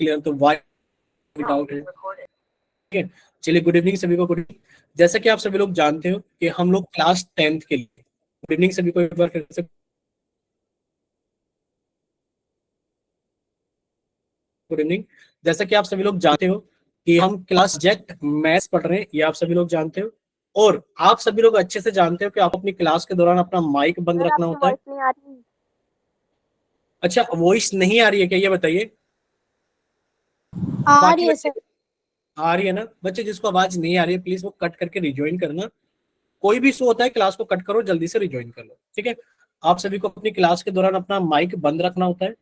Clear, तो Y without है, ठीक है। चलिए, गुड इवनिंग सभी को, गुड इवनिंग। जैसा कि आप सभी लोग जानते हो कि हम लोग क्लास 10th के लिए, गुड इवनिंग सभी को एक बार फिर से, गुड इवनिंग। जैसा कि आप सभी लोग जानते हो कि हम क्लास सब्जेक्ट मैथ्स पढ़ रहे हैं, ये आप सभी लोग जानते हो। और आप सभी लोग अच्छे से जानते हो कि आप अपनी क्लास के दौरान अपना माइक बंद सर रखना आपकी होता है। वॉइस नहीं आ रही। अच्छा, वॉइस नहीं आ रही है क्या, ये बताइए। आ बाकी रही है बच्चे, सर। आ रही है ना? बच्चे जिसको आवाज नहीं आ रही है प्लीज वो कट करके रिज्वाइन करना। कोई भी इशू होता है क्लास को कट करो, जल्दी से रिज्वाइन कर लो, ठीक है। आप सभी को अपनी क्लास के दौरान अपना माइक बंद रखना होता है,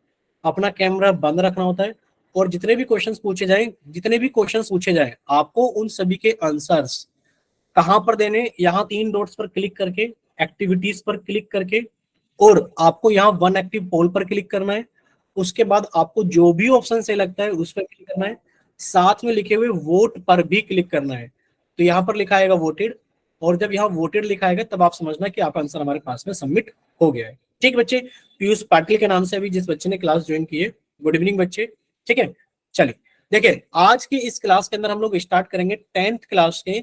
अपना कैमरा बंद रखना होता है। और जितने भी क्वेश्चंस पूछे जाए आपको उन सभी के आंसर्स कहां पर देने, यहाँ 3 डॉट्स पर क्लिक करके, एक्टिविटीज पर क्लिक करके, और आपको यहाँ वन एक्टिव पोल पर क्लिक करना है। उसके बाद आपको जो भी ऑप्शन सही लगता है उस पर क्लिक करना है। साथ में लिखे हुए वोट पर भी क्लिक करना है। तो यहाँ पर लिखा आएगा वोटेड, और जब यहाँ वोटेड लिखा आएगा तब आप समझना कि आपका आंसर हमारे पास में सबमिट हो गया है। ठीक बच्चे, पीयूष पाटिल के नाम से अभी जिस बच्चे ने क्लास ज्वाइन की है, गुड इवनिंग बच्चे, ठीक है। चलिए, देखिए आज की इस क्लास के अंदर हम लोग स्टार्ट करेंगे 10th क्लास के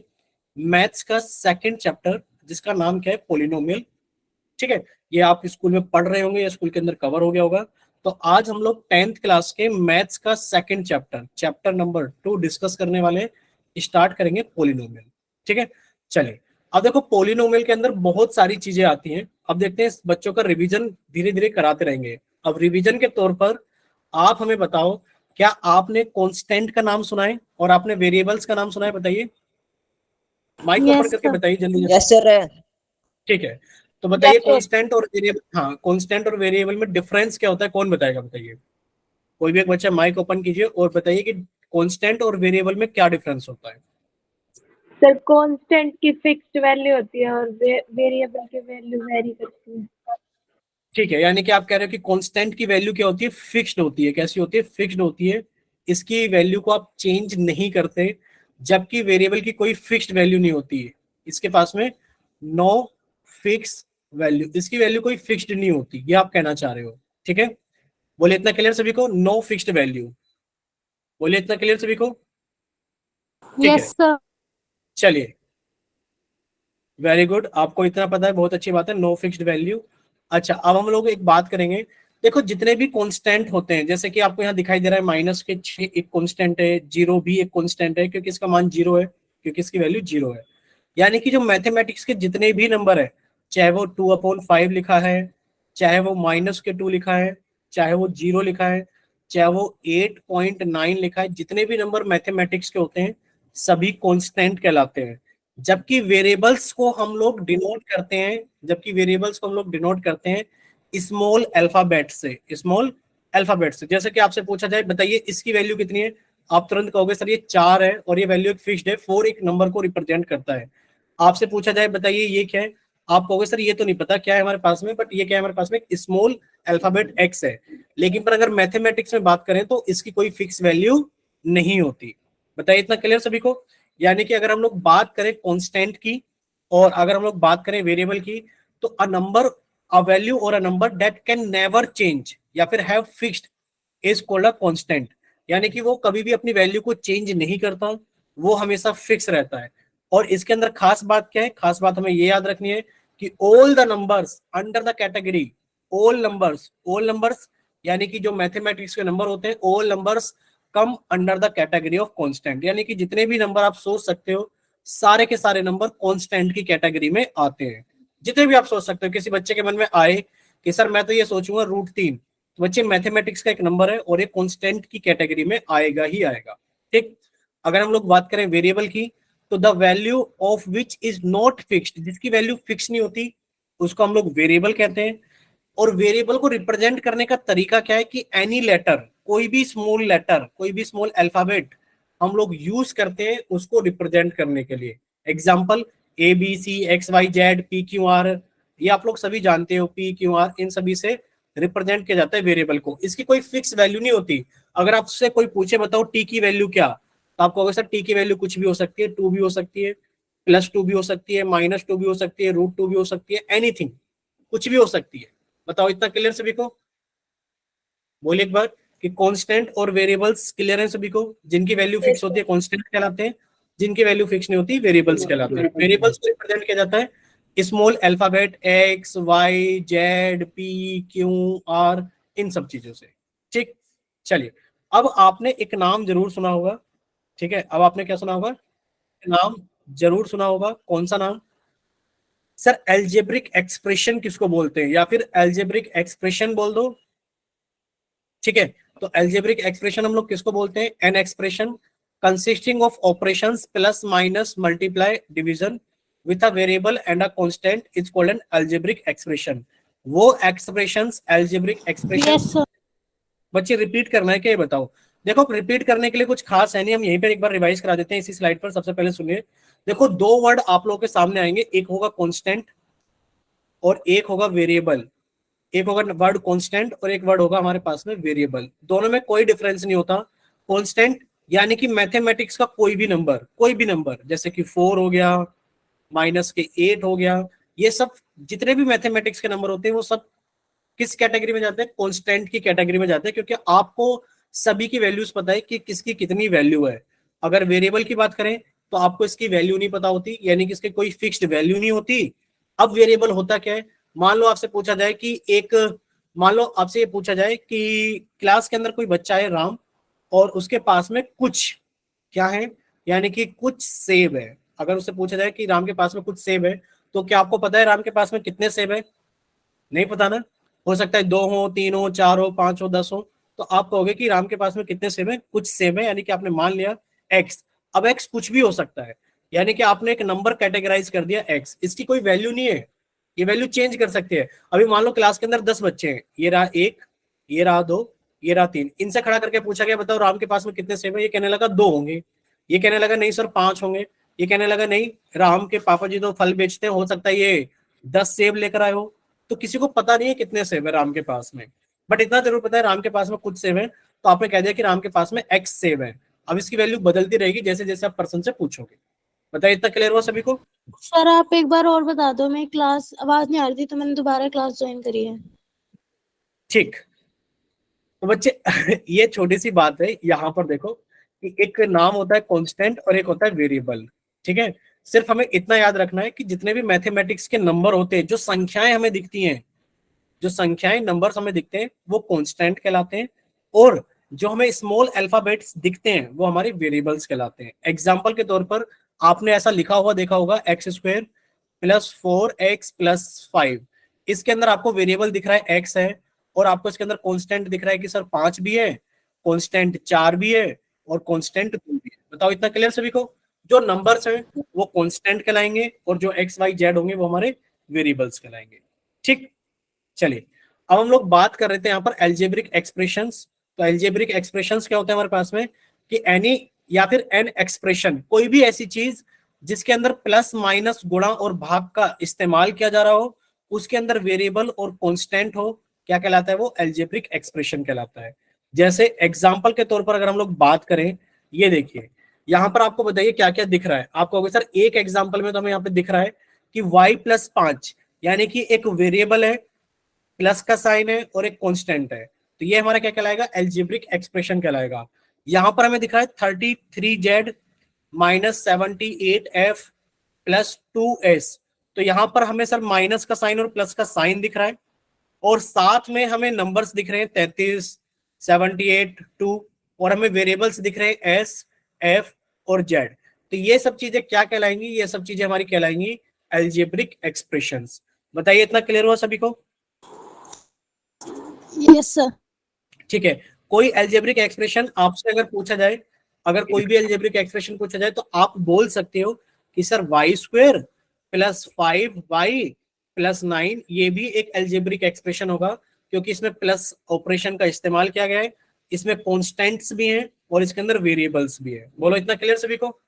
मैथ्स का सेकंड चैप्टर, जिसका नाम क्या है, पोलिनोमियल, ठीक है। ये आप स्कूल में पढ़ रहे होंगे या स्कूल के अंदर कवर हो गया होगा। तो आज हम लोग 10th क्लास के मैथ्स का second chapter, chapter number 2 discuss करने वाले हैं। स्टार्ट करेंगे पोलिनोमियल, ठीक है। चलिए, अब देखो पोलिनोमियल के अंदर बहुत सारी चीजें आती हैं। अब देखते हैं, बच्चों का रिवीजन धीरे धीरे कराते रहेंगे। अब रिवीजन के तौर पर आप हमें बताओ, क्या आपने कांस्टेंट का नाम सुना है और आपने वेरिएबल्स का नाम सुना है? बताइए, माइक ओपन यस करके सर। बताइए जल्दी जल्दी। Yes sir. ठीक है, तो बताइए यस सर। कांस्टेंट और वेरिएबल, हाँ कांस्टेंट और वेरिएबल में डिफरेंस क्या होता है, कौन बताएगा? बताइए, कोई भी एक बच्चा माइक ओपन कीजिए और बताइए कि कांस्टेंट और वेरिएबल में क्या डिफरेंस होता है। सर कांस्टेंट की फिक्स्ड वैल्यू होती है और वेरिएबल की वैल्यू वेरी करती है। ठीक है, यानी कि आप कह रहे हो कि कांस्टेंट की वैल्यू क्या होती है, फिक्स्ड होती है। कैसी होती है? फिक्स्ड होती है। इसकी वैल्यू को आप चेंज नहीं करते, जबकि वेरिएबल की कोई फिक्स्ड वैल्यू नहीं होती है। इसके पास में नो फिक्स वैल्यू, इसकी वैल्यू कोई फिक्स्ड नहीं होती, ये आप कहना चाह रहे हो, ठीक है। बोले इतना क्लियर सभी को, नो फिक्स्ड वैल्यू, बोले इतना क्लियर सभी को, ठीक यस है। सर। चलिए, वेरी गुड, आपको इतना पता है, बहुत अच्छी बात है, नो फिक्स्ड वैल्यू। अच्छा, अब हम लोग एक बात करेंगे। देखो, जितने भी कांस्टेंट होते हैं, जैसे कि आपको यहाँ दिखाई दे रहा है -6 एक कांस्टेंट है, 0 भी एक कांस्टेंट है, क्योंकि इसका मान 0 है, क्योंकि इसकी वैल्यू 0 है। यानी कि जो मैथमेटिक्स के जितने भी नंबर है, चाहे वो 2/5 लिखा है, चाहे वो -2 लिखा है, चाहे वो 0 लिखा है, चाहे वो 8.9 लिखा है, जितने भी नंबर मैथमेटिक्स के होते हैं सभी कांस्टेंट कहलाते हैं। जबकि वेरिएबल्स को हम लोग डिनोट करते हैं, जबकि वेरिएबल्स को हम लोग डिनोट करते हैं स्मॉल अल्फाबेट से, स्मॉल अल्फाबेट से। जैसे कि आपसे पूछा जाए, बताइए इसकी वैल्यू कितनी है, आप तुरंत कहोगे सर ये 4 है, और ये वैल्यू एक फिक्स्ड है, 4 एक नंबर को रिप्रेजेंट करता है। आपसे पूछा जाए बताइए ये क्या है, आप कहोगे सर ये तो नहीं पता क्या है हमारे पास में, बट ये क्या है हमारे पास में, स्मॉल अल्फाबेट एक्स है। लेकिन पर अगर मैथमेटिक्स में बात करें तो इसकी कोई फिक्स वैल्यू नहीं होती। बताइए, इतना क्लियर सभी को? यानी कि अगर हम लोग बात करें कांस्टेंट की, और अगर हम लोग बात करें वेरिएबल की, तो अ नंबर, अ वैल्यू और a number that can never change या फिर have fixed is called a constant. यानी कि वो कभी भी अपनी वैल्यू को चेंज नहीं करता, वो हमेशा फिक्स रहता है। और इसके अंदर खास बात क्या है, खास बात हमें ये याद रखनी है कि all the numbers under the category, all numbers यानी कि जो मैथमेटिक्स के नंबर होते हैं, all numbers come under the category of constant. यानी कि जितने भी नंबर आप सोच सकते हो, सारे के सारे नंबर कांस्टेंट की कैटेगरी में आते हैं। जितने भी आप सोच सकते हो, किसी बच्चे के मन में आए कि सर मैं तो ये सोचूंगा √3, तो बच्चे मैथमेटिक्स का एक नंबर है और ये कांस्टेंट की कैटेगरी में आएगा ही आएगा, ठीक। अगर हम लोग बात करें वेरिएबल की, तो the value of which is not fixed, जिसकी वैल्यू फिक्स नहीं होती उसको हम लोग वेरिएबल कहते हैं। और वेरिएबल को रिप्रेजेंट करने का तरीका क्या है कि एनी लेटर, कोई भी स्मॉल लेटर, कोई भी स्मॉल अल्फाबेट हम लोग यूज करते हैं उसको रिप्रेजेंट करने के लिए। एग्जांपल ABCXYZ PQR, ये आप लोग सभी जानते हो, PQR, इन सभी से रिप्रेजेंट किया जाता है वेरिएबल को। इसकी कोई फिक्स वैल्यू नहीं होती। अगर आपसे कोई पूछे बताओ टी की वैल्यू क्या, तो आप कहोगे सर टी की वैल्यू कुछ भी हो सकती है, 2 भी हो सकती है, +2 भी हो सकती है, -2 भी हो सकती है, √2 भी हो सकती है, एनीथिंग, कुछ भी हो सकती है। बताओ, इतना क्लियर सभी को? बोलिए एक बार। कि कांस्टेंट और वेरिएबल्स क्लियर है सभी को? जिनकी वैल्यू फिक्स होती है कांस्टेंट कहलाते हैं, जिनकी वैल्यू फिक्स नहीं होती वेरिएबल्स कहलाते हैं। वेरिएबल्स को रिप्रेजेंट किया जाता है small alphabet x y z p q r, इन सब चीजों से। ठीक, चलिए अब आपने एक नाम जरूर सुना होगा, ठीक है, अब आपने क्या सुना होगा? नाम जरूर सुना होगा, कौन सा नाम सर? एल्जेब्रिक एक्सप्रेशन किसको बोलते हैं, या फिर एल्जेब्रिक एक्सप्रेशन बोल दो, ठीक है। तो एल्जेब्रिक एक्सप्रेशन हम लोग किसको बोलते हैं? An expression consisting of operations plus minus multiply division with a variable and a constant is called an algebraic expression. वो expressions algebraic expression. Yes sir. बच्चे रिपीट करना है क्या, ये बताओ? देखो रिपीट करने के लिए कुछ खास है नहीं, हम यहीं पर एक बार रिवाइज करा देते हैं इसी स्लाइड पर। सबसे पहले सुनिए, देखो दो वर्ड आप लोगों के सामने आएंगे, एक होगा कांस्टेंट और एक होगा वेरिएबल। एक होगा वर्ड कांस्टेंट और एक वर्ड होगा हमारे पास में वेरिएबल। दोनों में कोई डिफरेंस नहीं होता। कांस्टेंट यानी कि मैथमेटिक्स का कोई भी नंबर, कोई भी नंबर, जैसे कि 4 हो गया, माइनस के 8 हो गया, ये सब जितने भी मैथमेटिक्स के नंबर होते हैं वो सब किस कैटेगरी में जाते हैं? कांस्टेंट की कैटेगरी में जाते हैं, क्योंकि आपको सभी की वैल्यूज पता है कि किसकी कितनी वैल्यू है। अगर वेरिएबल की बात करें तो आपको इसकी वैल्यू नहीं पता होती, यानी कि इसकी कोई फिक्स्ड वैल्यू नहीं होती। अब वेरिएबल होता क्या है? मान लो आपसे पूछा जाए कि एक, मान लो आपसे ये पूछा जाए कि क्लास के अंदर कोई बच्चा है राम, और उसके पास में कुछ क्या है, यानी कि कुछ सेब है। अगर उससे पूछा जाए कि राम के पास में कुछ सेब है, तो क्या आपको पता है राम के पास में कितने सेब है? नहीं पता ना। हो सकता है 2 हो, 3 हो, 4 हो, 5 हो, 10 हो। तो आप कहोगे कि राम के पास में कितने सेब है? कुछ सेब है, यानी कि आपने मान लिया एक्स। अब एक्स कुछ भी हो सकता है, यानी कि आपने एक नंबर कैटेगराइज कर दिया एक्स, इसकी कोई वैल्यू नहीं है, ये वैल्यू चेंज कर सकते हैं। अभी मान लो क्लास के अंदर 10 बच्चे हैं, ये रहा 1, ये रहा 2, ये रहा 3, इनसे खड़ा करके पूछा गया बताओ राम के पास में कितने सेब है? ये कहने लगा 2 होंगे, ये कहने लगा नहीं सर 5 होंगे, ये कहने लगा नहीं राम के पापा जी तो फल बेचते हैं, हो सकता है ये 10 सेब लेकर आए हो। तो किसी को पता नहीं है कितने सेब है राम के पास में, बट इतना जरूर पता है राम के पास में कुछ सेब है। तो आपने कह दिया कि राम के पास में एक्स सेब है। अब इसकी वैल्यू बदलती रहेगी जैसे जैसे आप पर्सन से पूछोगे। बताइए, इतना क्लियर हुआ सभी को? सर आप एक बार और बता दो, मैं क्लास आवाज नहीं आ रही थी तो मैंने दोबारा क्लास ज्वाइन करी है। ठीक, तो बच्चे ये छोटी सी बात है, यहाँ पर देखो कि एक नाम होता है कांस्टेंट और एक होता है वेरिएबल, ठीक है। सिर्फ हमें इतना याद रखना है कि जितने भी मैथमेटिक्स के नंबर होते हैं, जो संख्याएं हमें दिखती हैं, जो संख्याएं नंबर्स हमें दिखते हैं वो कांस्टेंट कहलाते हैं, और जो हमें स्मॉल अल्फाबेट्स दिखते हैं वो हमारे वेरिएबल्स कहलाते हैं। एग्जांपल के तौर पर आपने ऐसा लिखा हुआ देखा होगा एक्स स्क्वायर प्लस 4x+5, इसके अंदर आपको वेरिएबल दिख रहा है एक्स है, और आपको इसके अंदर कांस्टेंट दिख रहा है कि सर 5 भी है, कांस्टेंट 4 भी है, और कांस्टेंट 2 भी है। बताओ, इतना क्लियर सभी को? जो नंबर्स हैं वो कांस्टेंट कहलाएंगे, और जो एक्स वाई जेड होंगे वो हमारे वेरिएबल्स कहलाएंगे। ठीक, चलिए अब हम लोग बात कर रहे थे यहाँ पर एल्जेब्रिक एक्सप्रेशंस। तो एल्जेब्रिक एक्सप्रेशंस क्या होते हैं हमारे पास में? कि एनी या फिर एन एक्सप्रेशन, कोई भी ऐसी चीज जिसके अंदर प्लस माइनस गुणा और भाग का इस्तेमाल किया जा रहा हो, उसके अंदर वेरिएबल और कांस्टेंट हो, क्या कहलाता है? वो एल्जेब्रिक एक्सप्रेशन कहलाता है। जैसे एग्जाम्पल के तौर पर अगर हम लोग बात करें, ये देखिए यहाँ पर आपको बताइए क्या क्या दिख रहा है। आपको कहोगे सर एक एग्जाम्पल में तो हमें यहाँ पे दिख रहा है कि y+5, यानी कि एक वेरिएबल है, प्लस का साइन है, और एक कांस्टेंट है, तो ये हमारा क्या कहलाएगा? एल्जेब्रिक एक्सप्रेशन कहलाएगा। यहां पर हमें दिख रहा है 33z minus 78f plus 2s, तो यहां पर हमें सर माइनस का साइन और प्लस का साइन दिख रहा है, और साथ में हमें नंबर्स दिख रहे हैं 33, 78, 2, और हमें वेरिएबल्स दिख रहे हैं s, f और z। तो ये सब चीजें क्या कहलाएंगी? ये सब चीजें हमारी कहलाएंगी एल्जेब्रिक एक्सप्रेशंस। बताइए, इतना क्लियर हुआ सभी को? Yes sir. ठीक है, कोई एल्जेब्रिक एक्सप्रेशन आपसे अगर पूछा जाए, अगर कोई भी एल्जेब्रिक एक्सप्रेशन पूछा जाए तो आप बोल सकते हो कि सर y² प्लस 5y+9, ये भी एक एल्जेब्रिक एक्सप्रेशन होगा, क्योंकि इसमें प्लस ऑपरेशन का इस्तेमाल किया गया है, इसमें कॉन्स्टेंट्स भी हैं और इसके अंदर वेरिएबल्स भी है। बोलो, इतना क्लियर सभी को?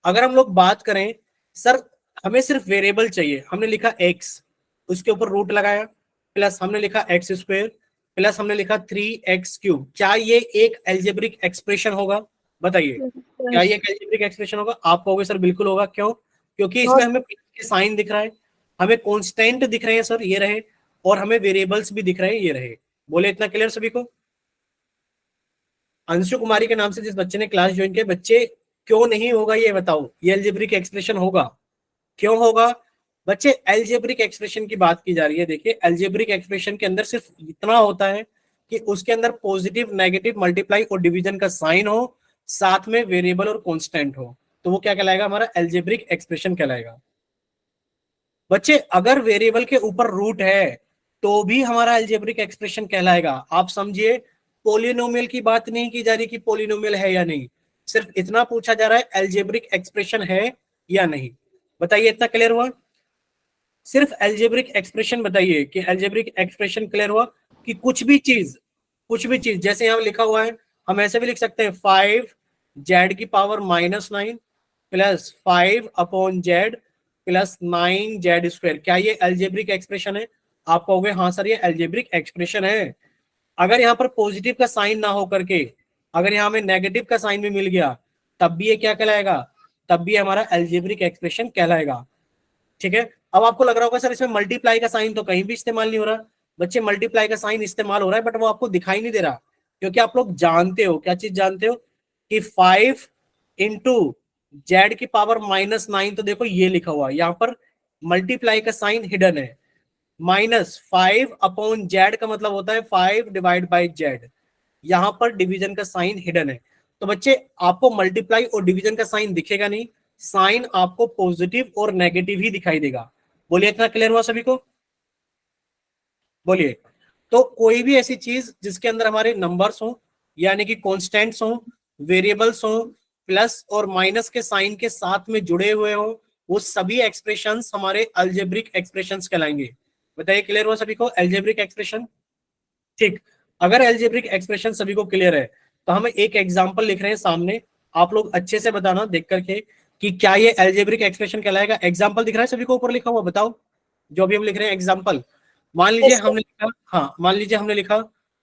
अगर हम लोग बात करें सर हमें सिर्फ वेरिएबल चाहिए, हमने लिखा x, उसके ऊपर रूट लगाया, प्लस हमने लिखा x² प्लस हमने लिखा 3x³, क्या ये एक एल्जेब्रिक एक्सप्रेशन होगा? बताइए, क्या ये एक एल्जेब्रिक एक्सप्रेशन होगा? आप कहोगे सर बिल्कुल होगा। क्यों? क्योंकि इसमें हमें प्लस के साइन दिख रहा है, हमें कांस्टेंट दिख रहे हैं सर, ये रहे, और हमें वेरिएबल्स भी दिख रहे हैं, ये रहे। बोले, इतना क्लियर सभी को? अंशु कुमारी के नाम से जिस बच्चे ने क्लास ज्वाइन किया, बच्चे क्यों नहीं होगा ये बताओ, ये अलजेब्रिक एक्सप्रेशन होगा, क्यों होगा बच्चे? अलजेब्रिक एक्सप्रेशन की बात की जा रही है। देखिए अलजेब्रिक एक्सप्रेशन के अंदर सिर्फ इतना होता है कि उसके अंदर पॉजिटिव, नेगेटिव, मल्टीप्लाई और डिवीजन का साइन हो, साथ में वेरिएबल और कांस्टेंट हो, तो वो क्या कहलाएगा? हमारा अलजेब्रिक एक्सप्रेशन कहलाएगा। बच्चे अगर वेरिएबल के ऊपर रूट है तो भी हमारा अलजेब्रिक एक्सप्रेशन कहलाएगा। आप समझिए, पोलिनोमियल की बात नहीं की जा रही कि पोलिनोमियल है या नहीं, सिर्फ इतना पूछा जा रहा है अलजेब्रिक एक्सप्रेशन है या नहीं। बताइए, इतना क्लियर हुआ? सिर्फ अलजेब्रिक एक्सप्रेशन बताइए कि अलजेब्रिक एक्सप्रेशन क्लियर हुआ कि कुछ भी चीज जैसे यहाँ लिखा हुआ है, हम ऐसे भी लिख सकते हैं 5z की power -9 plus 5 upon Z plus 9z²। क्या ये अलजेब्रिक एक्सप्रेशन है? आप कहोगे हाँ सर ये अलजेब्रिक एक्सप्रेशन है। अगर यहाँ पर पॉजिटिव का साइन ना हो करके अगर यहाँ में नेगेटिव का साइन भी मिल गया, तब भी ये क्या कहलाएगा? तब भी हमारा अलजेब्रिक एक्सप्रेशन कहलाएगा। ठीक है, अब आपको लग रहा होगा सर इसमें मल्टीप्लाई का साइन तो कहीं भी इस्तेमाल नहीं हो रहा। बच्चे मल्टीप्लाई का साइन इस्तेमाल हो रहा है, बट वो आपको दिखाई नहीं दे रहा, क्योंकि आप लोग जानते हो, क्या चीज जानते हो कि 5 इंटू जेड की पावर -9, तो देखो ये लिखा हुआ है यहाँ पर मल्टीप्लाई का साइन हिडन है। -5 अपॉन जेड का मतलब होता है 5 डिवाइड बाई जेड, यहाँ पर डिवीजन का साइन हिडन है। तो बच्चे आपको मल्टीप्लाई और डिवीजन का साइन दिखेगा नहीं, साइन आपको पॉजिटिव और नेगेटिव ही दिखाई देगा। बोलिए, इतना क्लियर हुआ सभी को? बोलिए। तो कोई भी ऐसी चीज जिसके अंदर हमारे नंबर्स हो, यानी कि कॉन्स्टेंट्स हो, वेरिएबल्स हो, प्लस और माइनस के साइन के साथ में जुड़े हुए हो, वो सभी एक्सप्रेशंस हमारे अलजेब्रिक एक्सप्रेशंस कहलाएंगे। बताइए, क्लियर हुआ सभी को अलजेब्रिक एक्सप्रेशन? ठीक, अगर अलजेब्रिक एक्सप्रेशन सभी को क्लियर है तो हम एक एग्जांपल लिख रहे हैं सामने, आप लोग अच्छे से बताना देख करके कि क्या ये अलजेब्रिक एक्सप्रेशन कहलाएगा। एग्जांपल दिख रहा है सभी को ऊपर लिखा हुआ? बताओ, जो अभी हम लिख रहे हैं एग्जांपल। मान लीजिए हमने लिखा, हाँ मान लीजिए हमने लिखा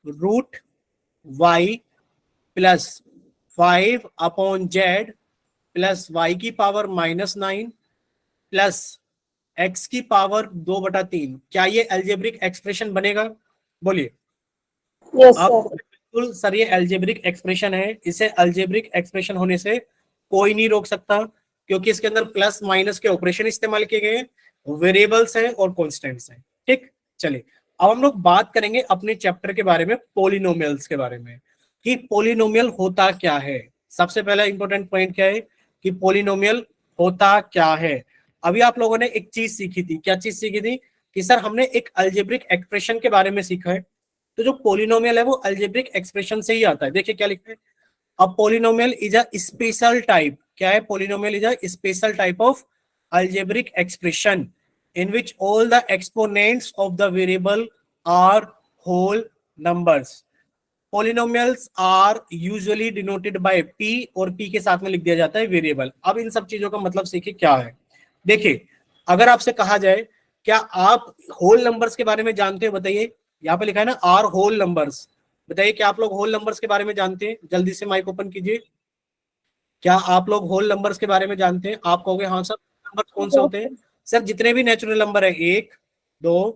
√y plus 5 upon Z plus y की पावर -9 प्लस x की पावर 2/3। क्या ये अलजेब्रिक एक्सप्रेशन बनेगा? बोलिए। यस आप सर। बिल्कुल सर, ये अलजेब्रिक एक्सप्रेशन है, इसे अलजेब्रिक एक्सप्रेशन होने से कोई नहीं रोक सकता, क्योंकि इसके अंदर प्लस माइनस के ऑपरेशन इस्तेमाल किए गए हैं, वेरिएबल्स हैं और कॉन्स्टेंट्स हैं। ठीक, चलिए अब हम लोग बात करेंगे अपने चैप्टर के बारे में, पोलिनोमियल्स के बारे में, कि पोलिनोमियल होता क्या है। सबसे पहला इंपॉर्टेंट पॉइंट क्या है कि पोलिनोमियल होता क्या है। अभी आप लोगों ने एक चीज सीखी थी, क्या चीज सीखी थी? कि सर हमने एक अलजेब्रिक एक्सप्रेशन के बारे में सीखा है, तो जो पोलिनोमियल है वो अलजेब्रिक एक्सप्रेशन से ही आता है। देखिए क्या लिखा है, a polynomial is a special type. क्या है? Polynomial is a special type of algebraic expression in which all the exponents of the variable are whole numbers. Polynomials are usually denoted by p, और p के साथ में लिख दिया जाता है वेरिएबल। अब इन सब चीजों का मतलब सीखिए क्या है। देखिए, अगर आपसे कहा जाए क्या आप होल नंबर्स के बारे में जानते हो? बताइए, यहाँ पे लिखा है ना आर होल नंबर्स। बताइए क्या आप लोग होल नंबर्स के बारे में जानते हैं? जल्दी से माइक ओपन कीजिए। क्या आप लोग होल नंबर्स के बारे में जानते हैं? आप कहोगे हाँ सर। नंबर कौन से होते हैं? सर जितने भी नेचुरल नंबर है, 1 2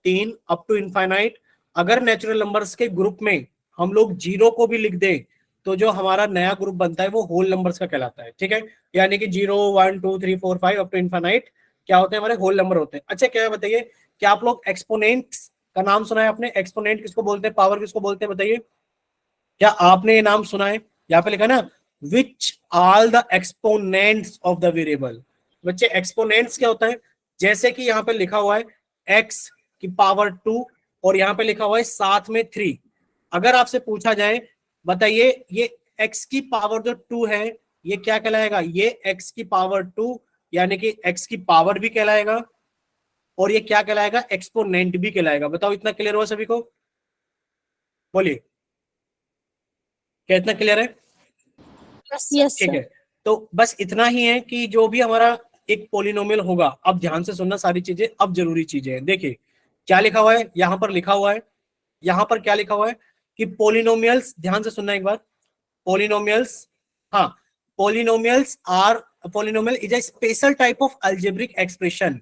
3 अप टू इनफाइनाइट, अगर नेचुरल नंबर्स के ग्रुप में हम लोग जीरो को भी लिख दें तो जो हमारा नया ग्रुप बनता है वो होल नंबर्स का कहलाता है। ठीक है, यानी कि 0 1 2 3 4 5 अप टू इनफाइनाइट क्या होते हैं? हमारे होल नंबर होते हैं। अच्छा क्या है बताइए, क्या आप लोग एक्सपोनेंट्स का नाम सुना है आपने? एक्सपोनेंट किसको बोलते हैं? पावर किसको बोलते हैं? बताइए, क्या आपने ये नाम सुना है? यहाँ पे लिखा ना which all the exponents of the variable. बच्चे एक्सपोनेंट्स क्या होता है? जैसे कि यहाँ पे लिखा हुआ है x की पावर 2 और यहाँ पे लिखा हुआ है साथ में 3। अगर आपसे पूछा जाए बताइए ये x की पावर जो 2 है ये क्या कहलाएगा? ये x की पावर 2 यानी कि x की पावर भी कहलाएगा, और ये क्या कहलाएगा? एक्सपोनेंट भी कहलाएगा। बताओ, इतना क्लियर हुआ सभी को? बोलिए, क्या इतना क्लियर है? यस ठीक सर। है, तो बस इतना ही है कि जो भी हमारा एक पोलिनोमियल होगा, अब ध्यान से सुनना सारी चीजें, अब जरूरी चीजें हैं। देखिए क्या लिखा हुआ है यहाँ पर, लिखा हुआ है यहाँ पर क्या लिखा हुआ है कि पोलिनोमियल्स, ध्यान से सुनना एक बार, पोलिनोमियल्स, हाँ polynomial is a special type of algebraic expression.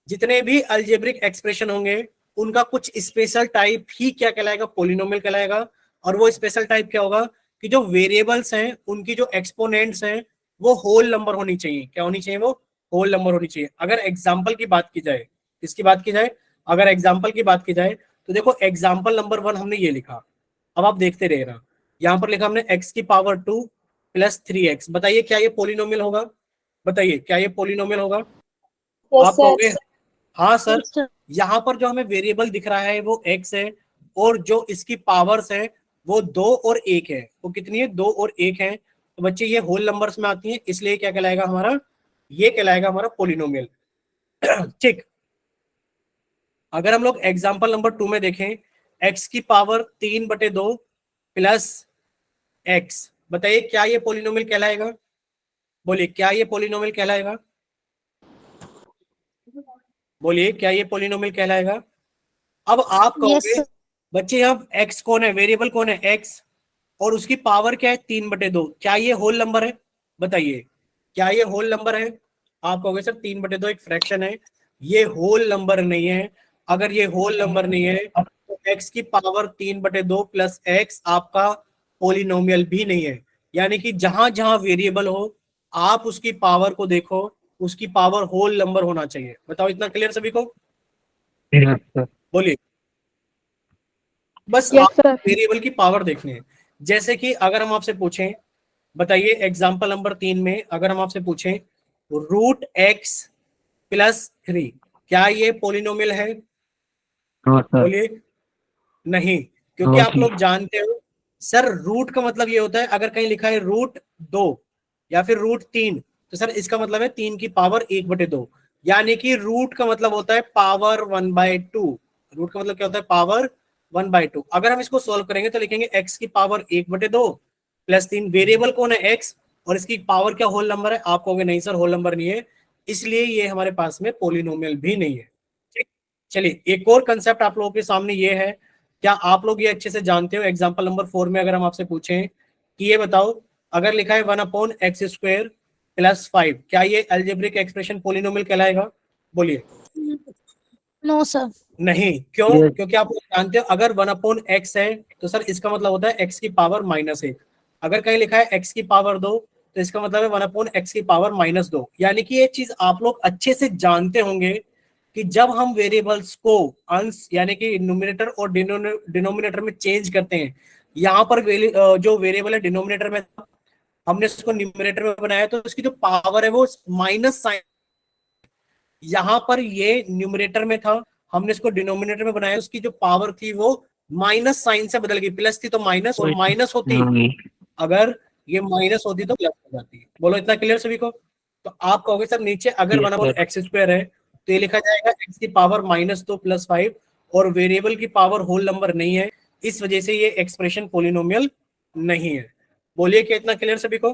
जितने भी अलजेब्रिक एक्सप्रेशन होंगे उनका कुछ स्पेशल टाइप ही क्या कहलाएगा? पोलिनोमियल कहलाएगा। और वो स्पेशल टाइप क्या होगा कि जो वेरिएबल्स हैं उनकी जो एक्सपोनेंट्स हैं वो होल नंबर होनी चाहिए। क्या होनी चाहिए? वो होल नंबर होनी चाहिए। अगर एग्जाम्पल की बात की जाए, किसकी बात की जाए? अगर एग्जाम्पल की बात की जाए तो देखो एग्जाम्पल नंबर 1 हमने ये लिखा, अब आप देखते रहे ना, यहाँ पर लिखा हमने x की पावर 2 प्लस 3x। बताइए क्या ये पोलिनोमियल होगा? बताइए क्या ये पोलिनोमियल होगा? आप कहोगे हाँ सर। Yes, sir. यहाँ पर जो हमें वेरिएबल दिख रहा है वो x है, और जो इसकी पावर्स है वो 2 और 1 है। वो कितनी है? 2 और 1 है। तो बच्चे ये होल नंबर्स में आती है, इसलिए क्या कहलाएगा हमारा? ये कहलाएगा हमारा पोलिनोमियल। ठीक। अगर हम लोग एग्जाम्पल नंबर 2 में देखें, x की पावर 3/2 प्लस x, बताइए क्या ये पोलिनोमियल कहलाएगा? बोलिए क्या ये पोलिनोमियल कहलाएगा? बोलिए क्या ये पोलिनोमियल कहलाएगा? अब आप Yes, कहोगे sir. बच्चे यहाँ x कौन है? वेरिएबल कौन है? x, और उसकी पावर क्या है? 3/2। क्या ये होल नंबर है? बताइए क्या ये होल नंबर है? आप कहोगे सर 3/2 एक फ्रैक्शन है, ये होल नंबर नहीं है। अगर ये होल नंबर नहीं है तो x की पावर 3/2 प्लस x आपका पोलिनोमियल भी नहीं है। यानी कि जहां जहां वेरिएबल हो आप उसकी पावर को देखो, उसकी पावर होल नंबर होना चाहिए। बताओ इतना क्लियर सभी को? Yes, sir. बोलिए। बस Yes, आप sir. वेरिएबल की पावर देखनी है। जैसे कि अगर हम आपसे पूछें, बताइए एग्जाम्पल नंबर 3 में अगर हम आपसे पूछें √x प्लस 3, क्या ये पोलिनोमियल है? No, sir. बोलिए। नहीं, क्योंकि No, आप sir. लोग जानते हो सर रूट का मतलब ये होता है, अगर कहीं लिखा है √2 या फिर √3 तो सर इसका मतलब है 3 की पावर 1/2। यानी कि रूट का मतलब होता है पावर 1/2। रूट का मतलब क्या होता है? पावर 1/2। अगर हम इसको सॉल्व करेंगे तो लिखेंगे x की पावर 1/2 प्लस 3, वेरिएबल कौन है? x, और इसकी पावर क्या होल नंबर है? आप कहोगे नहीं सर होल नंबर नहीं है, इसलिए ये हमारे पास में पोलिनोमियल भी नहीं है। ठीक। चलिए एक और कंसेप्ट आप लोगों के सामने ये है, क्या आप लोग ये अच्छे से जानते हो? एग्जाम्पल नंबर 4 में अगर हम आपसे पूछें कि ये बताओ, अगर लिखा है 1/x² प्लस 5, क्या ये अलजेब्रिक एक्सप्रेशन पोलिनोमियल कहलाएगा? बोलिए। No, sir. नहीं, क्यों? Yes. क्योंकि आप लोग जानते हो अगर 1/x है तो सर इसका मतलब होता है x की पावर -1। अगर कहीं लिखा है x की पावर 2 तो इसका मतलब है 1/x की पावर -2। यानी कि ये चीज आप लोग अच्छे से जानते होंगे कि जब हम वेरिएबल्स को अंश यानी कि न्यूमरेटर और डिनोमिनेटर में चेंज करते हैं, यहाँ पर जो वेरिएबल है डिनोमिनेटर में था, हमने उसको न्यूमरेटर में बनाया तो उसकी जो पावर है वो माइनस साइन, यहाँ पर ये न्यूमरेटर में था, हमने इसको डिनोमिनेटर में बनाया, उसकी जो पावर थी वो माइनस साइन से बदल गई। प्लस थी तो माइनस, और माइनस होती No. अगर ये माइनस होती तो प्लस हो जाती। बोलो इतना क्लियर सभी को? तो आप कहोगे सर नीचे अगर Yes, sir. 1/x² है तो ये लिखा जाएगा x की पावर -2 प्लस 5, और वेरिएबल की पावर होल नंबर नहीं है, इस वजह से ये एक्सप्रेशन पोलिनोमियल नहीं है। बोलिए क्या इतना क्लियर सभी को?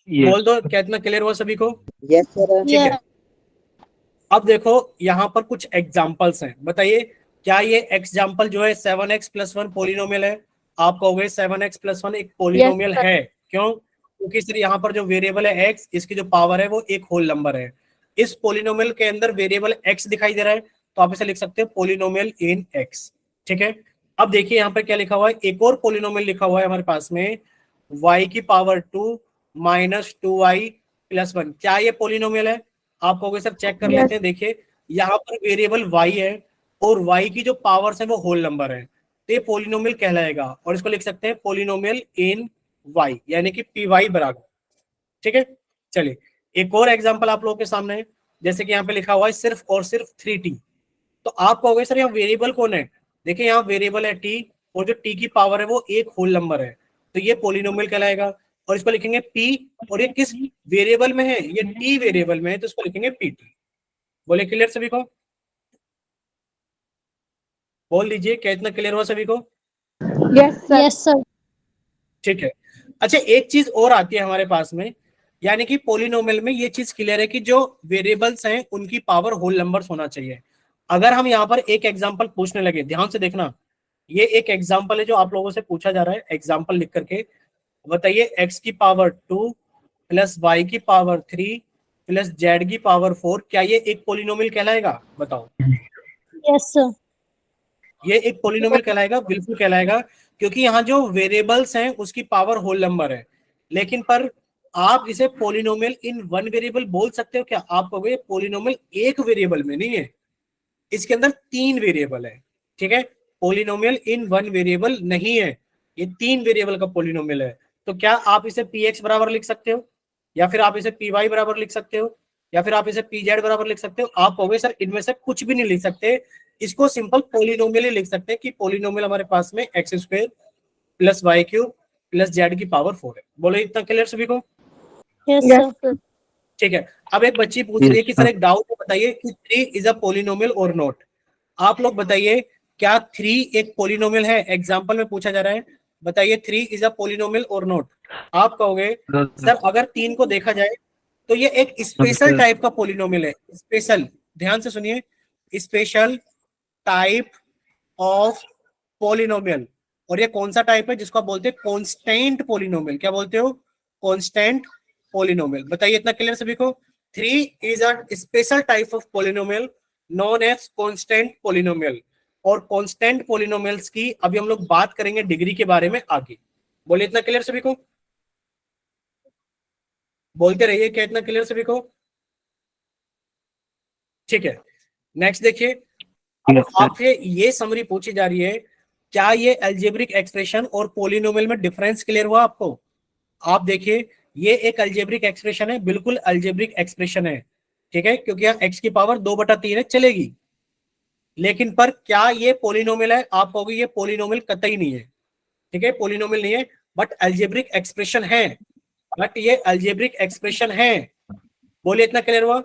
Yes. बोल दो क्या इतना क्लियर हुआ सभी को? Yes sir. ठीक है। Yeah. अब देखो यहाँ पर कुछ एग्जाम्पल्स हैं, बताइए क्या ये एग्जाम्पल जो है 7x + 1 पोलिनोमियल है? आप कहोगे 7x + 1 एक पोलिनोमियल sir. है। क्यों? क्योंकि सर यहाँ पर जो वेरिएबल है x, इसकी जो पावर है वो एक होल नंबर है। इस पोलिनोमियल के अंदर वेरिएबल x दिखाई दे रहा है तो आप इसे लिख सकते हैं पोलिनोमियल इन x। ठीक है। अब देखिए यहाँ पर क्या लिखा हुआ है, एक और पोलिनोमियल लिखा हुआ है हमारे पास में, y की पावर 2 - 2y + 1। क्या ये पोलिनोमियल है? आप कहोगे सर चेक कर लेते हैं। देखिए यहाँ पर वेरिएबल y है और y की जो पावर्स है वो होल नंबर है, तो ये पोलिनोमियल कहलाएगा, और इसको लिख सकते हैं पोलिनोमियल इन y, यानी कि py बराबर। ठीक है। चलिए एक और एग्जांपल आप लोगों के सामने है, जैसे कि यहाँ पे लिखा हुआ है सिर्फ और सिर्फ 3t। तो आप कहोगे सर यहाँ वेरिएबल कौन है? देखिए यहाँ वेरिएबल है t, और जो t की पावर है वो एक होल नंबर है, तो ये पोलिनोमियल कहलाएगा, और इसको लिखेंगे p, और ये किस वेरिएबल में है? ये t वेरिएबल में है, तो इसको लिखेंगे pt। बोले क्लियर सभी को? बोल दीजिए क्या इतना क्लियर हुआ सभी को? Yes, sir. Yes, sir. ठीक है। अच्छा एक चीज और आती है हमारे पास में, यानी कि पोलिनोमियल में ये चीज क्लियर है कि जो वेरिएबल्स हैं उनकी पावर होल नंबर्स होना चाहिए। अगर हम यहाँ पर एक एग्जांपल पूछने लगे, ध्यान से देखना, ये एक एग्जांपल है जो आप लोगों से पूछा जा रहा है, एग्जांपल लिख करके बताइए x की पावर 2 प्लस y की पावर 3 प्लस z की पावर 4, क्या ये एक पोलिनोमियल कहलाएगा? बताओ। Yes, sir. ये एक पोलिनोमियल कहलाएगा, बिल्कुल कहलाएगा, क्योंकि यहाँ जो वेरिएबल्स हैं उसकी पावर होल नंबर है। लेकिन पर आप इसे पोलिनोमियल इन वन वेरिएबल बोल सकते हो क्या? आप कहोगे पोलिनोमियल एक वेरिएबल में नहीं है, इसके अंदर 3 वेरिएबल है। ठीक है, पोलिनोमियल इन वन वेरिएबल नहीं है, ये 3 वेरिएबल का पोलिनोमियल है। तो क्या आप इसे px बराबर लिख सकते हो, या फिर आप इसे py बराबर लिख सकते हो, या फिर आप इसे pz बराबर लिख सकते हो? आप कहोगे सर इनमें से कुछ भी नहीं लिख सकते, इसको सिंपल पोलिनोमियल ही लिख सकते हैं कि पोलिनोमियल हमारे पास में x square plus y cube plus z की पावर 4 है। बोलो इतना क्लियर सभी को? Yes Yes, sir. sir. ठीक है, अब एक बच्ची पूछ रही है कि Yes, सर sir. एक डाउट है, बताइए कि 3 इज अ पोलिनोमियल और नॉट। आप लोग बताइए क्या 3 एक पोलिनोमियल है? एग्जांपल में पूछा जा रहा है, बताइए 3 इज अ पोलिनोमियल और नॉट। आप कहोगे No, सर अगर 3 को देखा जाए तो ये एक स्पेशल sir. टाइप का पोलिनोमियल है। स्पेशल, ध्यान से सुनिए, स्पेशल टाइप ऑफ पोलिनोमियल। और ये कौन सा टाइप है? जिसको आप बोलते हैं कांस्टेंट पोलिनोमियल। क्या बोलते हो? Constant polynomial. बताइए इतना क्लियर सभी को? 3 is a special type of polynomial known as constant polynomial. और कांस्टेंट पोलिनोमियल्स की अभी हम लोग बात करेंगे डिग्री के बारे में आगे। बोलिए इतना क्लियर सभी को? बोलते रहिए, क्या इतना क्लियर सभी को? ठीक है, नेक्स्ट देखिए। अब Yes, sir. आपसे ये समरी पूछी जा रही है, क्या ये अलजेब्रिक एक्सप्रेशन और पोलिनोमियल में डिफरेंस क्लियर हुआ आपको? आप देखिए, ये एक अलजेब्रिक एक्सप्रेशन है, बिल्कुल अलजेब्रिक एक्सप्रेशन है। ठीक है, क्योंकि यहाँ x की पावर 2/3 है, चलेगी। लेकिन पर क्या ये पोलिनोमियल है? आप कहोगे ये पोलिनोमियल कतई नहीं है। ठीक है, पोलिनोमियल नहीं है, बट अलजेब्रिक एक्सप्रेशन है। बट ये अलजेब्रिक एक्सप्रेशन है। बोलिए इतना क्लियर हुआ?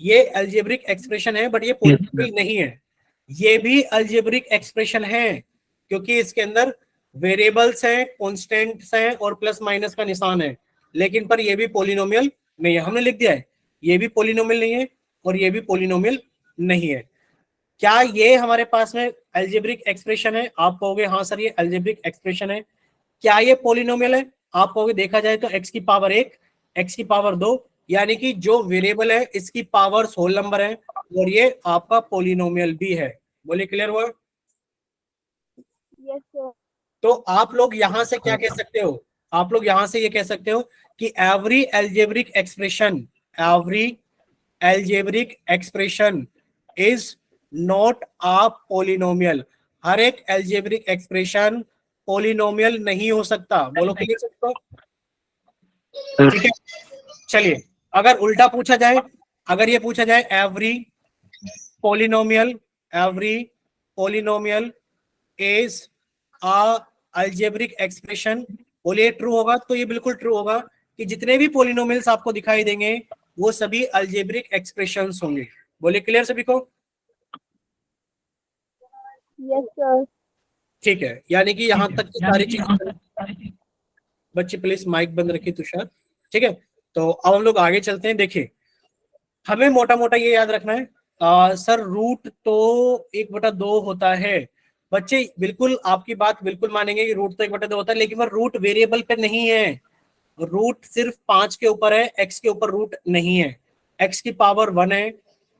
ये अलजेब्रिक एक्सप्रेशन है बट ये Yes, sir. पोलिनोमियल नहीं है। ये भी अलजेब्रिक एक्सप्रेशन है, क्योंकि इसके अंदर वेरिएबल्स हैं, कांस्टेंट्स हैं और प्लस माइनस का निशान है। लेकिन पर ये भी पोलिनोमियल नहीं है। हमने लिख दिया है ये भी पोलिनोमियल नहीं है और ये भी पोलिनोमियल नहीं है। क्या ये हमारे पास में अलजेब्रिक एक्सप्रेशन है? आप कहोगे हाँ सर ये अलजेब्रिक एक्सप्रेशन है। क्या ये पोलिनोमियल है? आप कहोगे देखा जाए तो x की पावर 1, x की पावर 2, यानी कि जो वेरिएबल है इसकी पावर होल नंबर है, और ये आपका पोलिनोमियल भी है। बोलिए क्लियर हुआ? Yes, sir. तो आप लोग यहां से क्या कह सकते हो? आप लोग यहां से ये कह सकते हो कि every algebraic expression is not a polynomial. हर एक एल्जेब्रिक एक्सप्रेशन पोलिनोमियल नहीं हो सकता। बोलो क्लियर सबको? Sir. ठीक है, चलिए अगर उल्टा पूछा जाए, अगर ये पूछा जाए polynomial every polynomial is a algebraic expression, बोलिए ट्रू होगा? तो ये बिल्कुल ट्रू होगा कि जितने भी पोलिनोमियल्स आपको दिखाई देंगे वो सभी अलजेब्रिक एक्सप्रेशंस होंगे। बोलिए क्लियर सभी को? Yes, sir. ठीक है, यानी कि यहां तक की सारी चीजें। बच्चे प्लीज माइक बंद रखिए तुषार। ठीक है, तो अब हम लोग आगे चलते हैं। देखिए हमें मोटा मोटा ये याद रखना है, सर रूट तो 1/2 होता है। बच्चे बिल्कुल आपकी बात बिल्कुल मानेंगे कि रूट तो 1/2 होता है, लेकिन वह रूट वेरिएबल पे नहीं है। रूट सिर्फ 5 के ऊपर है, x के ऊपर रूट नहीं है। x की पावर 1 है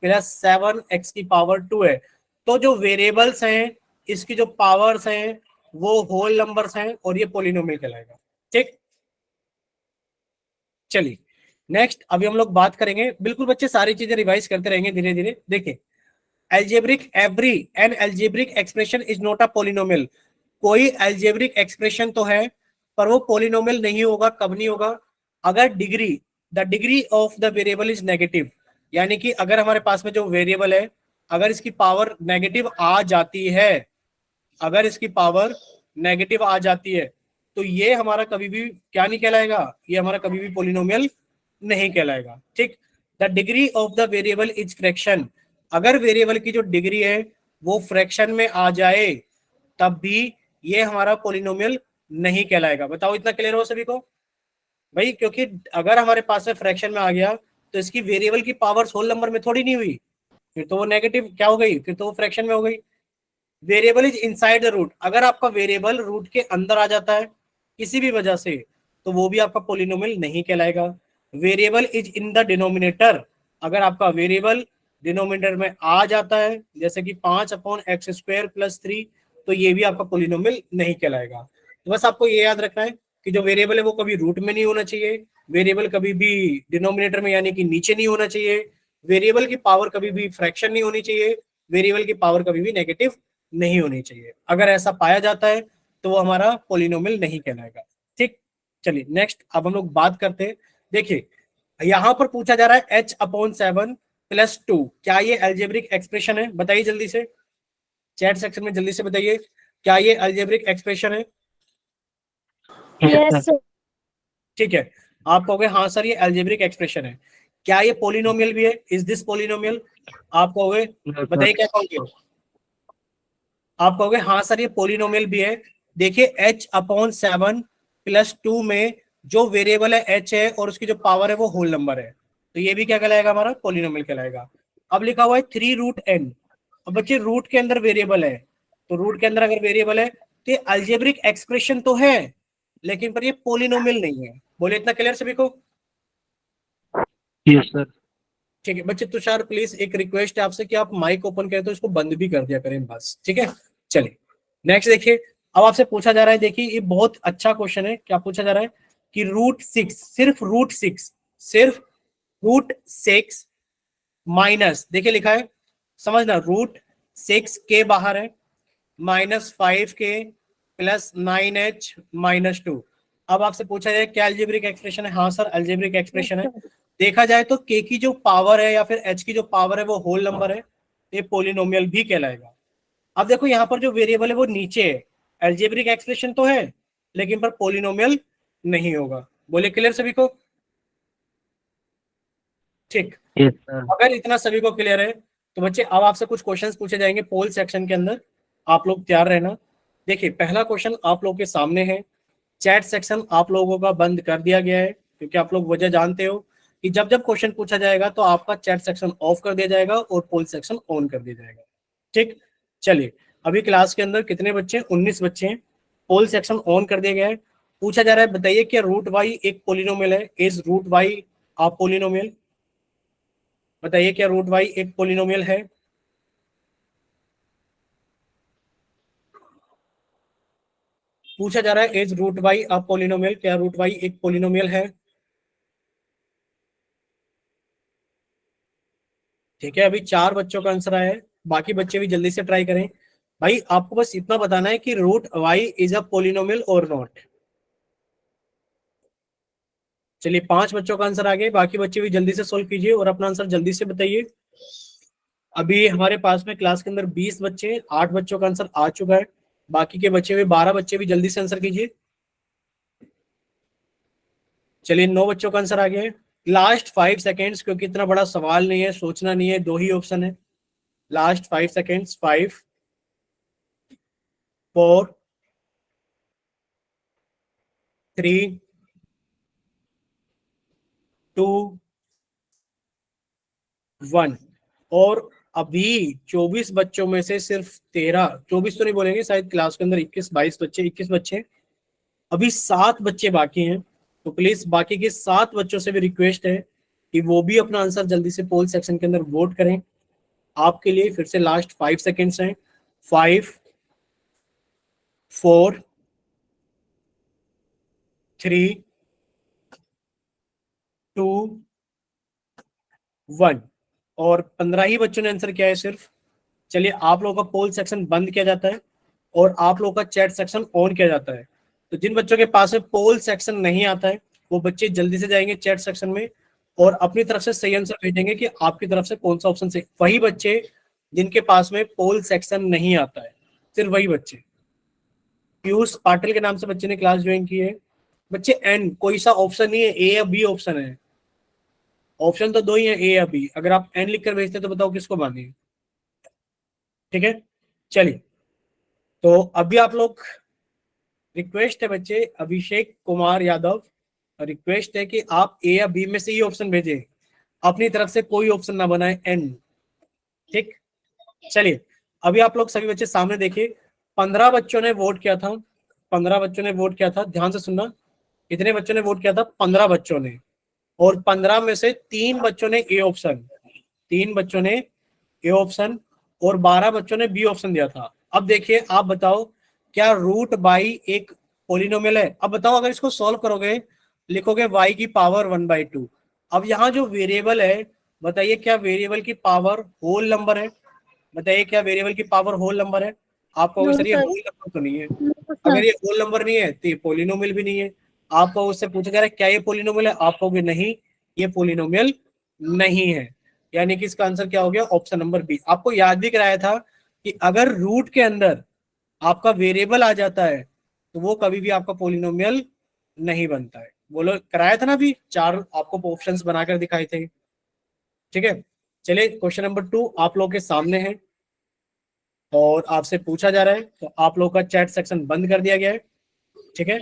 प्लस 7 x की पावर 2 है। तो जो वेरिएबल्स हैं इसकी जो पावर्स हैं वो होल नंबर्स हैं और ये पोलिनोमियल कहलाएगा। ठीक, चलिए नेक्स्ट अभी हम लोग बात करेंगे। बिल्कुल बच्चे सारी चीजें रिवाइज करते रहेंगे धीरे धीरे। देखिए N algebraic expression is not a polynomial. कोई एल्जेब्रिक एक्सप्रेशन तो है पर वो पोलिनोमियल नहीं होगा। कब नहीं होगा? अगर the degree of the variable is negative, यानी कि अगर हमारे पास में जो वेरिएबल है अगर इसकी पावर नेगेटिव आ जाती है, अगर इसकी पावर नेगेटिव आ जाती है तो ये हमारा कभी भी क्या नहीं कहलाएगा? ये हमारा कभी भी पोलिनोमियल नहीं कहलाएगा। ठीक, the degree of the variable is fraction. अगर वेरिएबल की जो डिग्री है वो फ्रैक्शन में आ जाए तब भी ये हमारा पोलिनोमियल नहीं कहलाएगा। बताओ इतना क्लियर हो सभी को भाई? क्योंकि अगर हमारे पास में फ्रैक्शन में आ गया तो इसकी वेरिएबल की पावर होल नंबर में थोड़ी नहीं हुई, फिर तो वो नेगेटिव क्या हो गई? फिर तो वो फ्रैक्शन में हो गई। Variable is inside the root. अगर आपका वेरिएबल रूट के अंदर आ जाता है किसी भी वजह से तो वो भी आपका पोलिनोमियल नहीं कहलाएगा। Variable is in the denominator. अगर आपका वेरिएबल डिनोमिनेटर में आ जाता है, जैसे कि 5/x² + 3, तो ये भी आपका पोलिनोमियल नहीं कहलाएगा। तो बस आपको ये याद रखना है कि जो वेरिएबल है वो कभी रूट में नहीं होना चाहिए, वेरिएबल कभी भी डिनोमिनेटर में यानी कि नीचे नहीं होना चाहिए, वेरिएबल की पावर कभी भी फ्रैक्शन नहीं होनी चाहिए, वेरिएबल की पावर कभी भी नेगेटिव नहीं होनी चाहिए। अगर ऐसा पाया जाता है तो वो हमारा पोलिनोमियल नहीं कहलाएगा। ठीक, चलिए नेक्स्ट अब हम लोग बात करते हैं। देखिए यहां पर पूछा जा रहा है h/7 + 2, क्या ये अलजेब्रिक एक्सप्रेशन है? बताइए जल्दी से, चैट सेक्शन में जल्दी से बताइए, क्या ये अलजेब्रिक एक्सप्रेशन है? Yes sir. ठीक है, आप कहोगे हाँ सर ये अलजेब्रिक एक्सप्रेशन है। क्या ये पोलिनोमियल भी है? Is this polynomial? आप कहोगे, बताइए क्या कहोगे? आप कहोगे हाँ सर ये पोलिनोमियल भी है। देखिए h/7 + 2 में जो वेरिएबल है h है और उसकी जो पावर है वो होल नंबर है, तो ये भी क्या कहलाएगा? हमारा पोलिनोमियल कहलाएगा। अब लिखा हुआ है 3√n। अब बच्चे रूट के अंदर वेरिएबल है, तो रूट के अंदर अगर वेरिएबल है तो ये अलजेब्रिक एक्सप्रेशन तो है, लेकिन पर ये पोलिनोमियल नहीं है। बोले इतना क्लियर सभी को? Yes sir. ठीक है बच्चे, तुषार प्लीज एक रिक्वेस्ट है आपसे कि आप माइक ओपन करें तो इसको बंद भी कर दिया करें बस, ठीक है। चलिए नेक्स्ट देखिए, अब आपसे पूछा जा रहा है, देखिए ये बहुत अच्छा क्वेश्चन है। क्या पूछा जा रहा है कि √6, सिर्फ √6 माइनस, देखिए लिखा है, समझना, √6 के बाहर है, -5k + 9h - 2। अब आपसे पूछा जाए क्या अलजेब्रिक एक्सप्रेशन है? हाँ सर अलजेब्रिक एक्सप्रेशन है। देखा जाए तो k की जो पावर है या फिर h की जो पावर है वो होल नंबर है, ये पोलिनोमियल भी कहलाएगा। अब देखो यहाँ पर जो वेरिएबल है वो नीचे है, अलजेब्रिक एक्सप्रेशन तो है लेकिन पर पोलिनोमियल नहीं होगा। बोले क्लियर सभी को? ठीक, यस सर। अगर इतना सभी को क्लियर है तो बच्चे अब आपसे कुछ क्वेश्चंस पूछे जाएंगे पोल सेक्शन के अंदर, आप लोग तैयार रहना। देखिए पहला क्वेश्चन आप लोग के सामने है, चैट सेक्शन आप लोगों का बंद कर दिया गया है क्योंकि आप लोग वजह जानते हो कि जब जब क्वेश्चन पूछा जाएगा तो आपका चैट सेक्शन ऑफ कर दिया जाएगा और पोल सेक्शन ऑन कर दिया जाएगा। ठीक, चलिए अभी क्लास के अंदर कितने बच्चे हैं? 19 बच्चे हैं। पोल सेक्शन ऑन कर दिया गया है। पूछा जा रहा है बताइए क्या √y एक पोलिनोमियल है? Is √y a polynomial? बताइए क्या √y एक पोलिनोमियल है? पूछा जा रहा है इज √y अ पोलिनोमियल, क्या √y एक पोलिनोमियल है? ठीक है, अभी 4 बच्चों का आंसर आया है, बाकी बच्चे भी जल्दी से ट्राई करें। भाई आपको बस इतना बताना है कि √y इज अ पोलिनोमियल और नॉट। चलिए 5 बच्चों का आंसर आ गया, बाकी बच्चे भी जल्दी से सोल्व कीजिए और अपना आंसर जल्दी से बताइए। अभी हमारे पास में क्लास के अंदर 20 बच्चे हैं, 8 बच्चों का आंसर आ चुका है, बाकी के बच्चे हुए 12 बच्चे भी जल्दी से आंसर कीजिए। चलिए 9 बच्चों का आंसर आ गया है। लास्ट 5 सेकेंड्स, क्योंकि इतना बड़ा सवाल नहीं है, सोचना नहीं है, 2 ही ऑप्शन है। Last 5 seconds, 5 4 3 2 1। और अभी 24 बच्चों में से सिर्फ 13, 24 तो नहीं बोलेंगे शायद, क्लास के अंदर 21-22 बच्चे, 21 बच्चे, अभी 7 बच्चे बाकी हैं। तो प्लीज बाकी के 7 बच्चों से भी रिक्वेस्ट है कि वो भी अपना आंसर जल्दी से पोल सेक्शन के अंदर वोट करें। आपके लिए फिर से लास्ट 5 सेकेंड्स हैं। 5 4 3 2 1। और 15 ही बच्चों ने आंसर किया है सिर्फ। चलिए आप लोगों का पोल सेक्शन बंद किया जाता है और आप लोगों का चैट सेक्शन ऑन किया जाता है। तो जिन बच्चों के पास में पोल सेक्शन नहीं आता है वो बच्चे जल्दी से जाएंगे चैट सेक्शन में और अपनी तरफ से सही आंसर भेजेंगे कि आपकी तरफ से कौन सा ऑप्शन सही। वही बच्चे जिनके पास में पोल सेक्शन नहीं आता है, सिर्फ वही बच्चे। पीयूष पाटिल के नाम से बच्चे ने क्लास ज्वाइन की है। बच्चे एन कोई सा ऑप्शन नहीं है, ए या बी ऑप्शन है। ऑप्शन तो 2 ही है, ए या बी। अगर आप एन लिख कर भेजते तो बताओ किसको मानिए। ठीक है, चलिए तो अभी आप लोग, रिक्वेस्ट है बच्चे, अभिषेक कुमार यादव, रिक्वेस्ट है कि आप ए या बी में से ही ऑप्शन भेजें, अपनी तरफ से कोई ऑप्शन ना बनाए एन। ठीक, चलिए अभी आप लोग सभी बच्चे सामने देखिए, 15 बच्चों ने वोट किया था, 15 बच्चों ने वोट किया था, ध्यान से सुनना। कितने बच्चों ने वोट किया था? 15 बच्चों ने। और 15 में से 3 बच्चों ने ए ऑप्शन, 3 बच्चों ने ए ऑप्शन और 12 बच्चों ने बी ऑप्शन दिया था। अब देखिए आप बताओ क्या रूट बाई एक पोलिनोमियल है? अब बताओ अगर इसको सॉल्व करोगे लिखोगे y की पावर 1/2। अब यहाँ जो वेरिएबल है बताइए क्या वेरिएबल की पावर होल नंबर है? बताइए क्या वेरिएबल की पावर होल नंबर है? आप कहोगे नो सर ये सर, होल नंबर तो नहीं है। नो अगर सर। ये होल नंबर नहीं है तो ये पोलिनोमियल भी नहीं है। आपको उससे पूछा जा रहा है क्या ये पोलिनोमियल है? आप कहोगे नहीं ये पोलिनोमियल नहीं है। यानी कि इसका आंसर क्या हो गया? Option number B. आपको याद भी कराया था कि अगर रूट के अंदर आपका वेरिएबल आ जाता है तो वो कभी भी आपका पोलिनोमियल नहीं बनता है। बोलो कराया था ना, अभी 4 आपको ऑप्शंस बनाकर दिखाए थे। ठीक है, चलिए क्वेश्चन नंबर 2 आप लोग के सामने है और आपसे पूछा जा रहा है, तो आप लोगों का चैट सेक्शन बंद कर दिया गया है। ठीक है,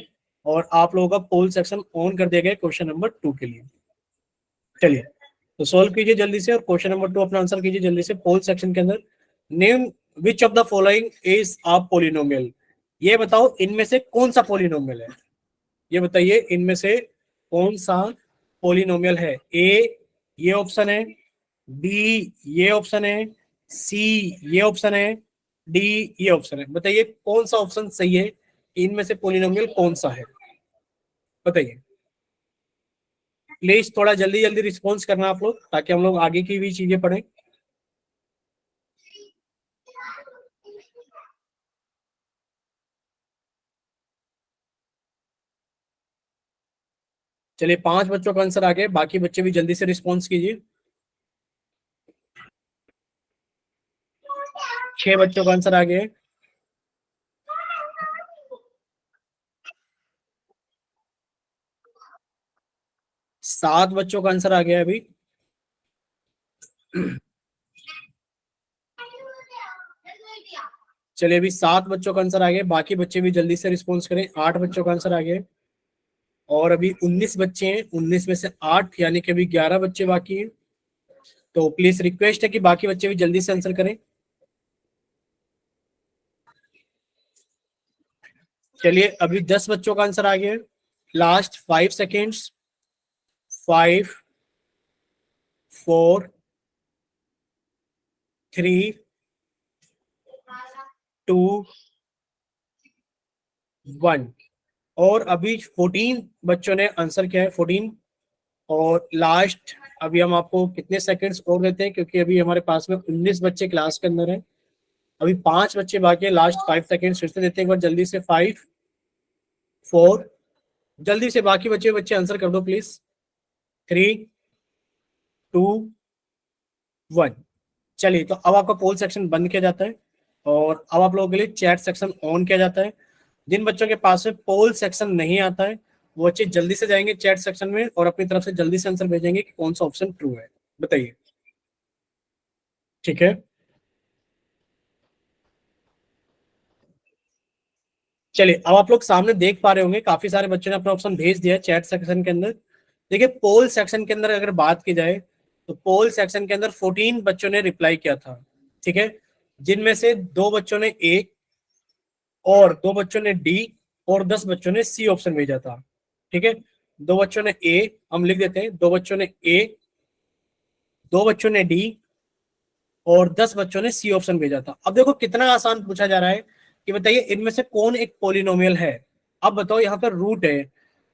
और आप लोगों का पोल सेक्शन ऑन कर दिया गया है क्वेश्चन नंबर 2 के लिए। चलिए तो सोल्व कीजिए जल्दी से और क्वेश्चन नंबर 2 अपना आंसर कीजिए जल्दी से पोल सेक्शन के अंदर। Name which of the following is a polynomial. ये बताओ इनमें से कौन सा पोलिनोमियल है? ये बताइए इनमें से कौन सा पोलिनोमियल है? ए ये ऑप्शन है, बी ये ऑप्शन है, सी ये ऑप्शन है, डी ये ऑप्शन है। बताइए कौन सा ऑप्शन सही है? इनमें से पोलिनोमियल कौन सा है? बताइए प्लीज, थोड़ा जल्दी जल्दी रिस्पॉन्स करना आप लोग ताकि हम लोग आगे की भी चीजें पढ़ें। चलिए 5 बच्चों का आंसर आ गया, बाकी बच्चे भी जल्दी से रिस्पॉन्स कीजिए। 6 बच्चों का आंसर आ गया है। 7 बच्चों का आंसर आ गया है अभी। चलिए अभी 7 बच्चों का आंसर आ गया, बाकी बच्चे भी जल्दी से रिस्पॉन्स करें। 8 बच्चों का आंसर आ गया है और अभी 19 बच्चे हैं, 19 में से 8 यानी कि अभी 11 बच्चे बाकी हैं। तो प्लीज रिक्वेस्ट है कि बाकी बच्चे भी जल्दी से आंसर करें। चलिए अभी 10 बच्चों का आंसर आ गया है। Last 5 seconds. 5 4 3 2 1 और अभी 14 बच्चों ने आंसर किया है, 14। और लास्ट अभी हम आपको कितने सेकंड्स और देते हैं क्योंकि अभी हमारे पास में 19 बच्चे क्लास के अंदर हैं। अभी 5 बच्चे बाकी है, लास्ट 5 सेकंड्स फिर से देते हैं एक बार जल्दी से। 5 4 जल्दी से बाकी बच्चे आंसर कर दो प्लीज। 3 2 1। चलिए तो अब आपका पोल सेक्शन बंद किया जाता है और अब आप लोगों के लिए चैट सेक्शन ऑन किया जाता है। जिन बच्चों के पास में पोल सेक्शन नहीं आता है वो बच्चे जल्दी से जाएंगे चैट सेक्शन में और अपनी तरफ से जल्दी से आंसर भेजेंगे कि कौन सा ऑप्शन ट्रू है। बताइए, ठीक है। चलिए अब आप लोग सामने देख पा रहे होंगे काफी सारे बच्चों ने अपना ऑप्शन भेज दिया चैट सेक्शन के अंदर। देखिए पोल सेक्शन के अंदर अगर बात की जाए तो पोल सेक्शन के अंदर 14 बच्चों ने रिप्लाई किया था। ठीक है, जिनमें से 2 बच्चों ने ए और 2 बच्चों ने डी और 10 बच्चों ने सी ऑप्शन भेजा था। ठीक है, 2 बच्चों ने ए, हम लिख देते हैं 2 बच्चों ने ए, 2 बच्चों ने डी और 10 बच्चों ने सी ऑप्शन भेजा था। अब देखो कितना आसान पूछा जा रहा है कि बताइए इनमें से कौन एक पोलिनोमियल है। अब बताओ यहाँ पर रूट है,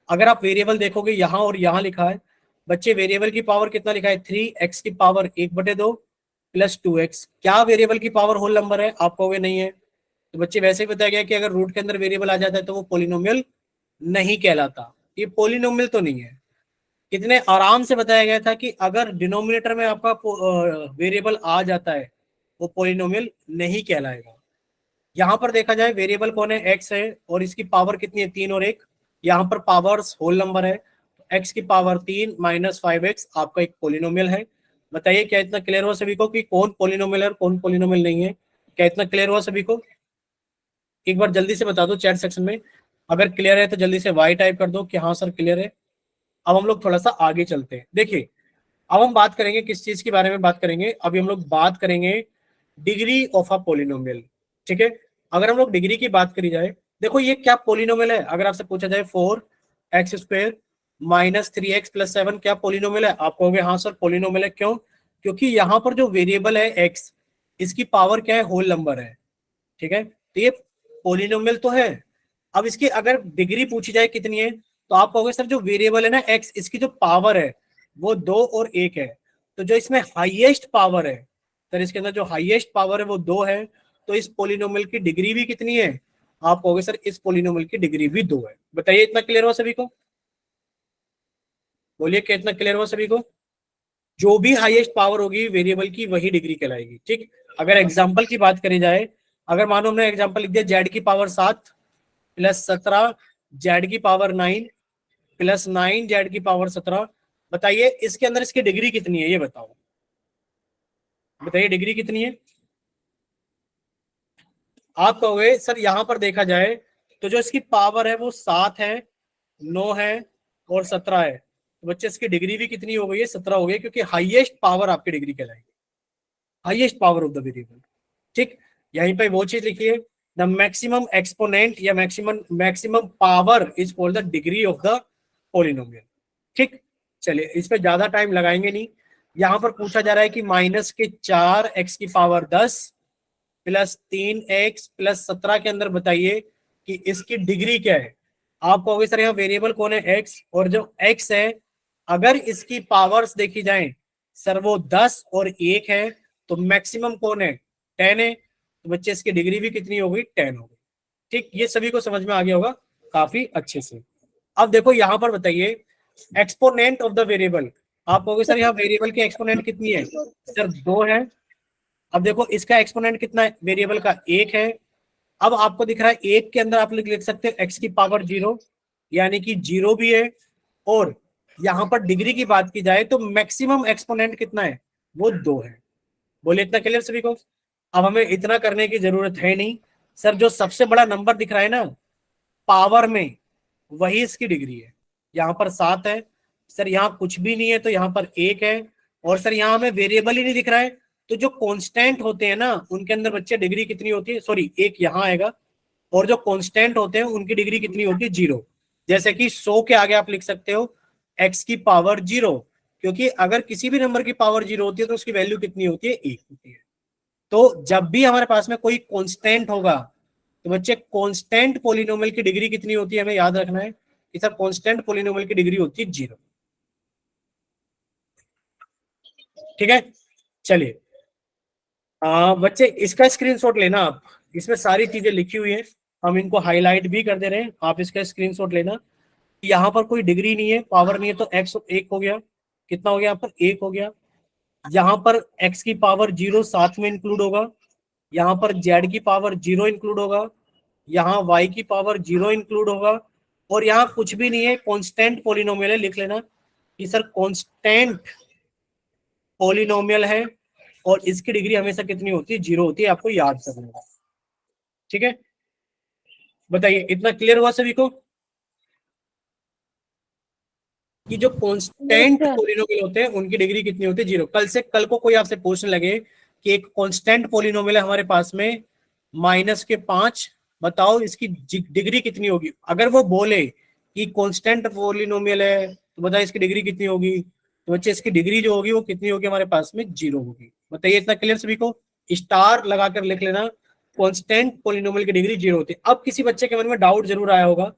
अगर आप वेरिएबल देखोगे यहाँ और यहाँ लिखा है। बच्चे वेरिएबल की पावर कितना लिखा है? 3x की पावर 1/2 प्लस 2x। क्या वेरिएबल की पावर होल नंबर है? आप कहोगे नहीं है। तो बच्चे वैसे ही बताया गया कि अगर रूट के अंदर वेरिएबल आ जाता है तो वो पोलिनोमियल नहीं कहलाता। ये पोलिनोमियल तो नहीं है। कितने आराम से बताया गया था कि अगर डिनोमिनेटर में आपका वेरिएबल आ जाता है वो पोलिनोमियल नहीं कहलाएगा। यहाँ पर देखा जाए वेरिएबल कौन है? एक्स है और इसकी पावर कितनी है? 3 और 1। यहाँ पर पावर्स होल नंबर है, एक्स की पावर 3 माइनस 5x आपका एक पोलिनोमियल है। बताइए क्या इतना क्लियर हुआ सभी को कि कौन पोलिनोमियल है और कौन पोलिनोमियल नहीं है? क्या इतना क्लियर हुआ सभी को? एक बार जल्दी से बता दो चैट सेक्शन में। अगर क्लियर है तो जल्दी से वाई टाइप कर दो कि हाँ सर क्लियर है। अब हम लोग थोड़ा सा आगे चलते हैं। देखिए अब हम बात करेंगे किस चीज के बारे में बात करेंगे? अभी हम लोग बात करेंगे डिग्री ऑफ अ पोलिनोमियल। ठीक है, अगर हम लोग डिग्री की बात करी जाए, देखो ये क्या पोलिनोमियल है? अगर आपसे पूछा जाए 4x² माइनस 3x + 7 क्या पोलिनोमियल है? आप कहोगे हाँ सर पोलिनोमियल है। क्यों? क्योंकि यहाँ पर जो वेरिएबल है x इसकी पावर क्या है, होल नंबर है, ठीक है, तो ये पोलिनोमियल तो है। अब इसकी अगर डिग्री पूछी जाए कितनी है, तो आप कहोगे सर जो वेरिएबल है ना एक्स, इसकी जो पावर है वो 2 और 1 है, तो जो इसमें हाईएस्ट पावर है सर, इसके अंदर जो हाईएस्ट पावर है वो 2 है, तो इस पोलिनोमियल की डिग्री भी कितनी है, आप कहोगे सर इस पोलिनोमियल की डिग्री भी 2 है। बताइए इतना क्लियर हुआ सभी को, बोलिए क्या इतना क्लियर हुआ सभी को। जो भी हाईएस्ट पावर होगी वेरिएबल की वही डिग्री कहलाएगी, ठीक। अगर एग्जांपल की बात करी जाए, अगर मानो हमने एग्जांपल लिख दिया जेड की पावर 7 प्लस 17 जेड की पावर 9 प्लस 9 जेड की पावर 17, बताइए इसके अंदर इसकी डिग्री कितनी है, ये बताओ, बताइए डिग्री कितनी है। आप कहोगे सर यहां पर देखा जाए तो जो इसकी पावर है वो 7 है, 9 है और 17 है, तो बच्चे इसकी डिग्री भी कितनी हो गई है, 17 हो गई, क्योंकि हाईएस्ट पावर आपकी डिग्री कहलाएगी, highest power of the variable, ठीक। यहीं पे वो चीज लिखिए, द मैक्सिमम एक्सपोनेंट या maximum power is called the degree of the polynomial, ठीक। चलिए इस पे ज्यादा टाइम लगाएंगे नहीं। यहां पर पूछा जा रहा है कि -4 एक्स की पावर 10 प्लस 3x प्लस 17 के अंदर बताइए कि इसकी डिग्री क्या है। आप कहोगे सर यहाँ वेरिएबल कौन है, x, और जो x है अगर इसकी पावर्स देखी जाए सर वो 10 और 1 है, तो मैक्सिमम कौन है, 10 है, तो बच्चे इसकी डिग्री भी कितनी हो गई, 10 हो गई, ठीक। ये सभी को समझ में आ गया होगा काफी अच्छे से। अब देखो यहाँ पर बताइए एक्सपोनेंट ऑफ द वेरिएबल, आप कहोगे सर यहाँ वेरिएबल की एक्सपोनेंट कितनी है, सर 2 है। अब देखो इसका एक्सपोनेंट कितना है, वेरिएबल का 1 है। अब आपको दिख रहा है 1 के अंदर आप लिख सकते हैं x की पावर 0, यानी कि 0 भी है, और यहां पर डिग्री की बात की जाए तो मैक्सिमम एक्सपोनेंट कितना है, वो 2 है। बोले इतना क्लियर सभी को। अब हमें इतना करने की जरूरत है नहीं, सर जो सबसे बड़ा नंबर दिख रहा है ना पावर में, वही इसकी डिग्री है। यहाँ पर 7 है, सर यहाँ कुछ भी नहीं है तो यहाँ पर 1 है, और सर यहाँ हमें वेरिएबल ही नहीं दिख रहा है, तो जो कांस्टेंट होते हैं ना उनके अंदर बच्चे डिग्री कितनी होती है, सॉरी 1 यहाँ आएगा, और जो कांस्टेंट होते हैं उनकी डिग्री कितनी होती है, 0। जैसे कि 100 के आगे आप लिख सकते हो x की पावर 0, क्योंकि अगर किसी भी नंबर की पावर 0 होती है तो उसकी वैल्यू कितनी होती है, 1 होती है। तो जब भी हमारे पास में कोई कांस्टेंट होगा तो बच्चे कांस्टेंट पोलिनोमियल की डिग्री कितनी होती है, हमें याद रखना है कि सर कांस्टेंट पोलिनोमियल की डिग्री होती है 0, ठीक है। चलिए बच्चे इसका स्क्रीनशॉट लेना आप, इसमें सारी चीजें लिखी हुई है, हम इनको हाईलाइट भी कर दे रहे हैं, आप इसका स्क्रीनशॉट लेना। यहाँ पर कोई डिग्री नहीं है, पावर नहीं है, तो x 1 हो गया, कितना हो गया यहाँ पर 1 हो गया। यहाँ पर x की पावर 0 साथ में इंक्लूड होगा, यहाँ पर z की पावर 0 इंक्लूड होगा, यहाँ y की पावर 0 इंक्लूड होगा, और यहाँ कुछ भी नहीं है, कांस्टेंट पोलिनोमियल है, लिख लेना कि सर कांस्टेंट पोलिनोमियल है, और इसकी डिग्री हमेशा कितनी होती है, 0 होती है, आपको याद करना है, ठीक है। बताइए इतना क्लियर हुआ सभी को कि जो कांस्टेंट पोलिनोमियल होते हैं उनकी डिग्री कितनी होती है, 0। कल को कोई आपसे पूछने लगे कि एक कांस्टेंट पोलिनोमियल है हमारे पास में -5, बताओ इसकी डिग्री कितनी होगी, अगर वो बोले कि कांस्टेंट पोलिनोमियल है तो बताइए इसकी डिग्री कितनी होगी, तो बच्चे इसकी डिग्री जो होगी वो कितनी होगी हमारे पास में, 0 होगी। बताइए इतना क्लियर सभी को, स्टार लगाकर लिख लेना, कांस्टेंट पोलिनोमियल की डिग्री 0 होती है। अब किसी बच्चे के मन में डाउट जरूर आया होगा,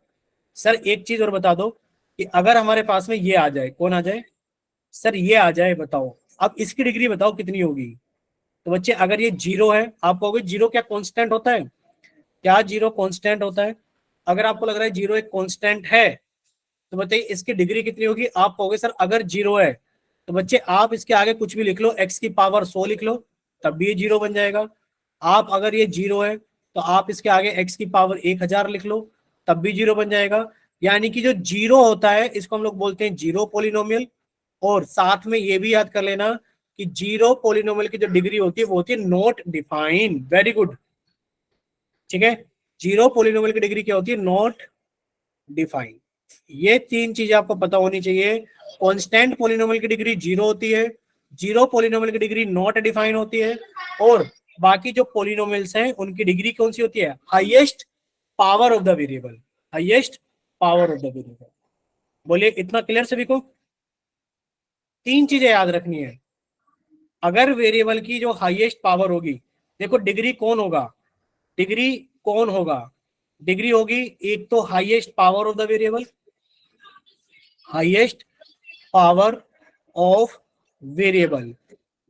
सर एक चीज और बता दो कि अगर हमारे पास में ये आ जाए, कौन आ जाए, सर ये आ जाए, बताओ अब इसकी डिग्री बताओ कितनी होगी। तो बच्चे अगर ये 0 है, आप कहोगे 0 क्या कांस्टेंट होता है, क्या 0 कांस्टेंट होता है। अगर आपको लग रहा है 0 एक कांस्टेंट है, तो बताइए इसकी डिग्री कितनी होगी। आप कहोगे सर अगर 0 है तो बच्चे आप इसके आगे कुछ भी लिख लो, x की पावर 100 लिख लो, तब भी ये 0 बन जाएगा। आप अगर ये 0 है तो आप इसके आगे x की पावर 1000 लिख लो, तब भी 0 बन जाएगा। यानी कि जो 0 होता है इसको हम लोग बोलते हैं 0 पोलिनोमियल। और साथ में ये भी याद कर लेना कि 0 पोलिनोमियल की जो डिग्री होती है वो होती है नॉट डिफाइंड। वेरी गुड, ठीक है। 0 पोलिनोमियल की डिग्री क्या होती है, नॉट डिफाइंड। ये 3 चीजें आपको पता होनी चाहिए। कांस्टेंट पोलिनोमियल की डिग्री 0 होती है, 0 पोलिनोमियल की डिग्री नॉट डिफाइन होती है, और बाकी जो पोलिनोमियल्स हैं उनकी डिग्री कौन सी होती है, highest power of the variable, highest power of the variable. बोलिए इतना क्लियर सभी को। 3 चीजें याद रखनी है, अगर वेरिएबल की जो हाईएस्ट पावर होगी देखो डिग्री कौन होगा, डिग्री कौन होगा, डिग्री होगी एक तो highest power of the variable, highest power of variable,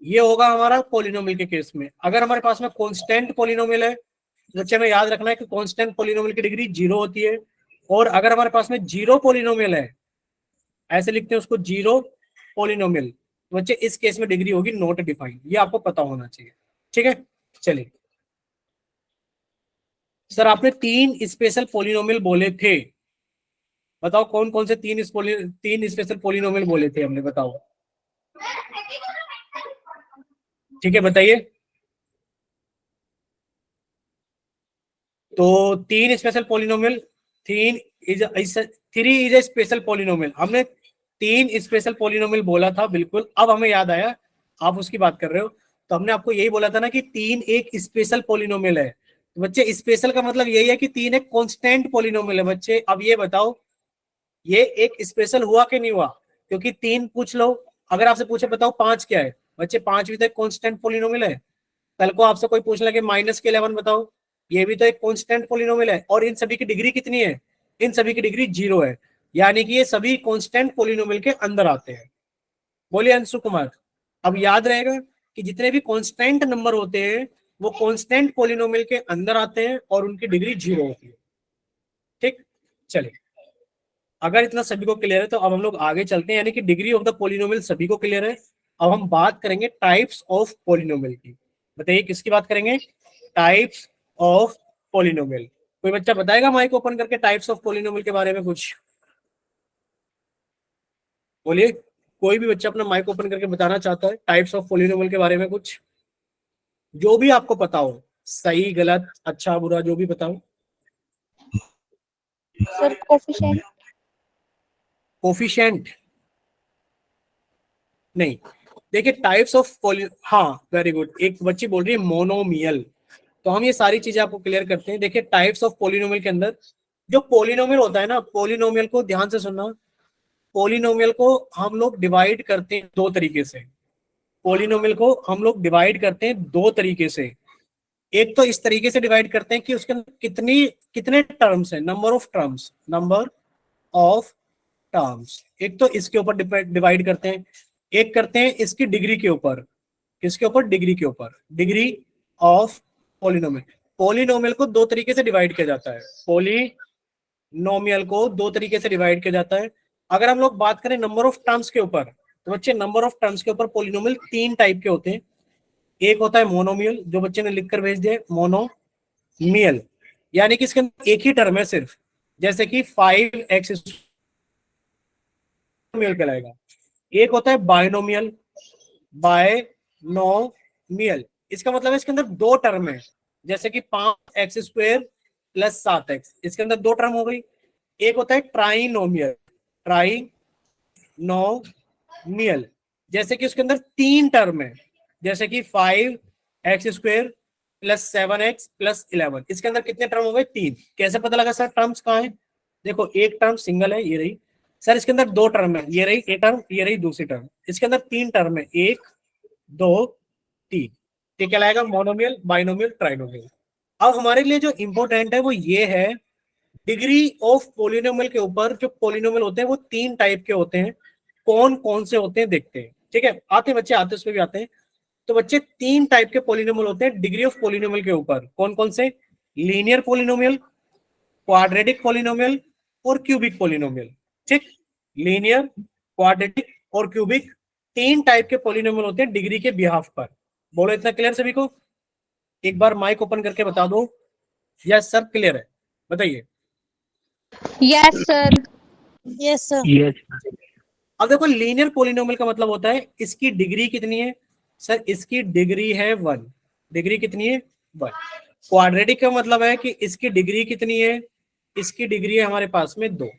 ये होगा हमारा पॉलिनोमियल के केस में। अगर हमारे पास में कांस्टेंट पॉलिनोमियल है, बच्चे में याद रखना है कि कांस्टेंट पॉलिनोमियल की डिग्री 0 होती है। और अगर हमारे पास में जीरो पॉलिनोमियल है, ऐसे लिखते हैं उसको जीरो पॉलिनोमियल, बच्चे इस केस में डिग्री होगी नॉट डिफाइंड, ये आपको पता होना चाहिए। ठीक है, चलिए सर आपने 3 स्पेशल पॉलिनोमियल बोले थे, बताओ कौन कौन से 3 स्पेशल पॉलिनोमियल बोले थे हमने, बताओ। ठीक है बताइए। तो 3 special polynomial, 3 is a special polynomial, हमने 3 स्पेशल पॉलिनोमियल बोला था, बिल्कुल अब हमें याद आया आप उसकी बात कर रहे हो। तो हमने आपको यही बोला था ना कि 3 एक स्पेशल पॉलिनोमियल है। तो बच्चे स्पेशल का मतलब यही है कि 3 एक कांस्टेंट पॉलिनोमियल है। बच्चे अब ये बताओ ये एक स्पेशल हुआ कि नहीं हुआ, क्योंकि 3 पूछ लो, अगर आपसे पूछे बताओ 5 क्या है, बच्चे 5 भी तो एक कांस्टेंट पॉलिनोमियल है। कल को आपसे कोई पूछ लगे माइनस के 11 बताओ, ये भी तो एक कांस्टेंट पॉलिनोमियल है। और इन सभी की डिग्री कितनी है, इन सभी की डिग्री 0 है, यानी कि ये सभी कांस्टेंट पॉलिनोमियल के अंदर आते हैं। बोलिए अंशु कुमार। अब याद रहेगा कि जितने भी कांस्टेंट नंबर होते हैं वो कांस्टेंट पॉलिनोमियल के अंदर आते हैं और उनकी डिग्री 0 होती है। ठीक, चलिए अगर इतना सभी को क्लियर है तो अब हम लोग आगे चलते हैं, यानी कि डिग्री ऑफ द पॉलिनोमियल सभी को क्लियर है। अब हम बात करेंगे टाइप्स ऑफ पॉलिनोमियल की। बताइए किसकी बात करेंगे, टाइप्स ऑफ पॉलिनोमियल। कोई बच्चा बताएगा माइक ओपन करके टाइप्स ऑफ पॉलिनोमियल के बारे में कुछ, बोलिए। कोई भी बच्चा अपना माइक ओपन करके बताना चाहता है टाइप्स ऑफ पॉलिनोमियल के बारे में कुछ, जो भी आपको पता हो, सही गलत अच्छा बुरा जो भी बताओ। Sir coefficient. कोफिशिएंट नहीं, देखिए टाइप्स ऑफ हाँ वेरी गुड, एक बच्ची बोल रही है मोनोमियल। तो हम ये सारी चीजें आपको क्लियर करते हैं। देखिए टाइप्स ऑफ पॉलिनोमियल के अंदर जो पॉलिनोमियल होता है ना, पॉलिनोमियल को ध्यान से सुनना, पॉलिनोमियल को हम लोग डिवाइड करते हैं 2 तरीके से। पॉलिनोमियल को हम लोग डिवाइड करते हैं 2 तरीके से। एक तो इस तरीके से डिवाइड करते हैं कि उसके अंदर कितने टर्म्स है, number of terms, number of terms. एक तो इसके ऊपर डिवाइड करते हैं, एक करते हैं इसकी डिग्री के ऊपर। किसके ऊपर, डिग्री के ऊपर, डिग्री ऑफ पॉलिनोमियल। पॉलिनोमियल को 2 तरीके से डिवाइड किया जाता है, पॉलिनोमियल को 2 तरीके से डिवाइड किया जाता है। अगर हम लोग बात करें नंबर ऑफ टर्म्स के ऊपर, तो बच्चे नंबर ऑफ टर्म्स के ऊपर पॉलिनोमियल 3 टाइप के होते हैं। एक होता है मोनोमियल, जो बच्चे ने लिखकर भेज दिया, मोनोमियल, यानी कि इसके अंदर एक ही टर्म है सिर्फ, जैसे कि 5x कहलाएगा। एक होता है बायनोमियल, बायनोमियल, इसका मतलब है इसके अंदर 2 टर्म है, जैसे कि 5x² + 7x, इसके अंदर 2 टर्म हो गई। एक होता है ट्राइनोमियल, ट्राइनोमियल, जैसे कि उसके अंदर 3 टर्म है, जैसे कि 5x² + 7x + 11, इसके अंदर कितने टर्म हो गए, 3। कैसे पता लगा सर टर्म्स कहाँ है, देखो एक टर्म सिंगल है, ये रही सर, इसके अंदर 2 टर्म है, ये रही एक टर्म, ये रही दूसरी टर्म, इसके अंदर 3 टर्म है, 1 2 3। ये क्या लाएगा, मोनोमियल, बाइनोमियल, ट्राइनोमियल। अब हमारे लिए जो इंपॉर्टेंट है वो ये है, डिग्री ऑफ पॉलिनोमियल के ऊपर जो पॉलिनोमियल होते हैं वो 3 टाइप के होते हैं। कौन कौन से होते हैं देखते हैं, ठीक है, आते बच्चे आते उसमें भी आते हैं। तो बच्चे 3 टाइप के पॉलिनोमियल होते हैं डिग्री ऑफ पॉलिनोमियल के ऊपर। कौन कौन से, लीनियर पॉलिनोमियल, क्वाड्रेटिक पॉलिनोमियल और क्यूबिक पॉलिनोमियल। ठीक, लीनियर, क्वाड्रेटिक और क्यूबिक, 3 टाइप के पॉलिनोमियल होते हैं डिग्री के बिहाफ पर। बोलो इतना क्लियर सभी को, एक बार माइक ओपन करके बता दो, यस सर क्लियर है, बताइए। Yes sir. Yes sir. Yes अब देखो लीनियर पॉलिनोमियल का मतलब होता है इसकी डिग्री कितनी है, सर इसकी डिग्री है 1, डिग्री कितनी है 1। क्वाड्रेटिक का मतलब है कि इसकी डिग्री कितनी है, इसकी डिग्री है हमारे पास में 2।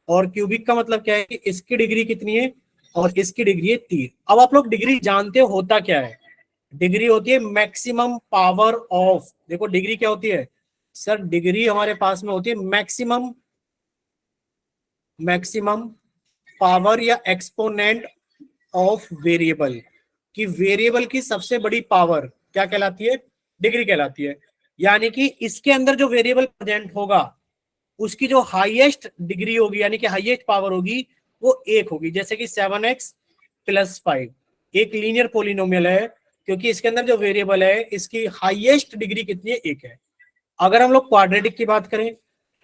और क्यूबिक का मतलब क्या है कि इसकी डिग्री कितनी है, और इसकी डिग्री है 3। अब आप लोग डिग्री जानते हो होता क्या है, डिग्री होती है मैक्सिमम पावर ऑफ, देखो डिग्री क्या होती है सर, डिग्री हमारे पास में होती है मैक्सिमम पावर या एक्सपोनेंट ऑफ वेरिएबल, कि वेरिएबल की सबसे बड़ी पावर क्या कहलाती है, डिग्री कहलाती है। यानी कि इसके अंदर जो वेरिएबल प्रेजेंट होगा उसकी जो हाईएस्ट डिग्री होगी यानी कि हाईएस्ट पावर होगी वो 1 होगी। जैसे कि 7x + 5 एक लीनियर पोलिनोमियल है क्योंकि इसके अंदर जो वेरिएबल है इसकी हाईएस्ट डिग्री कितनी है, 1 है। अगर हम लोग क्वाड्रेटिक की बात करें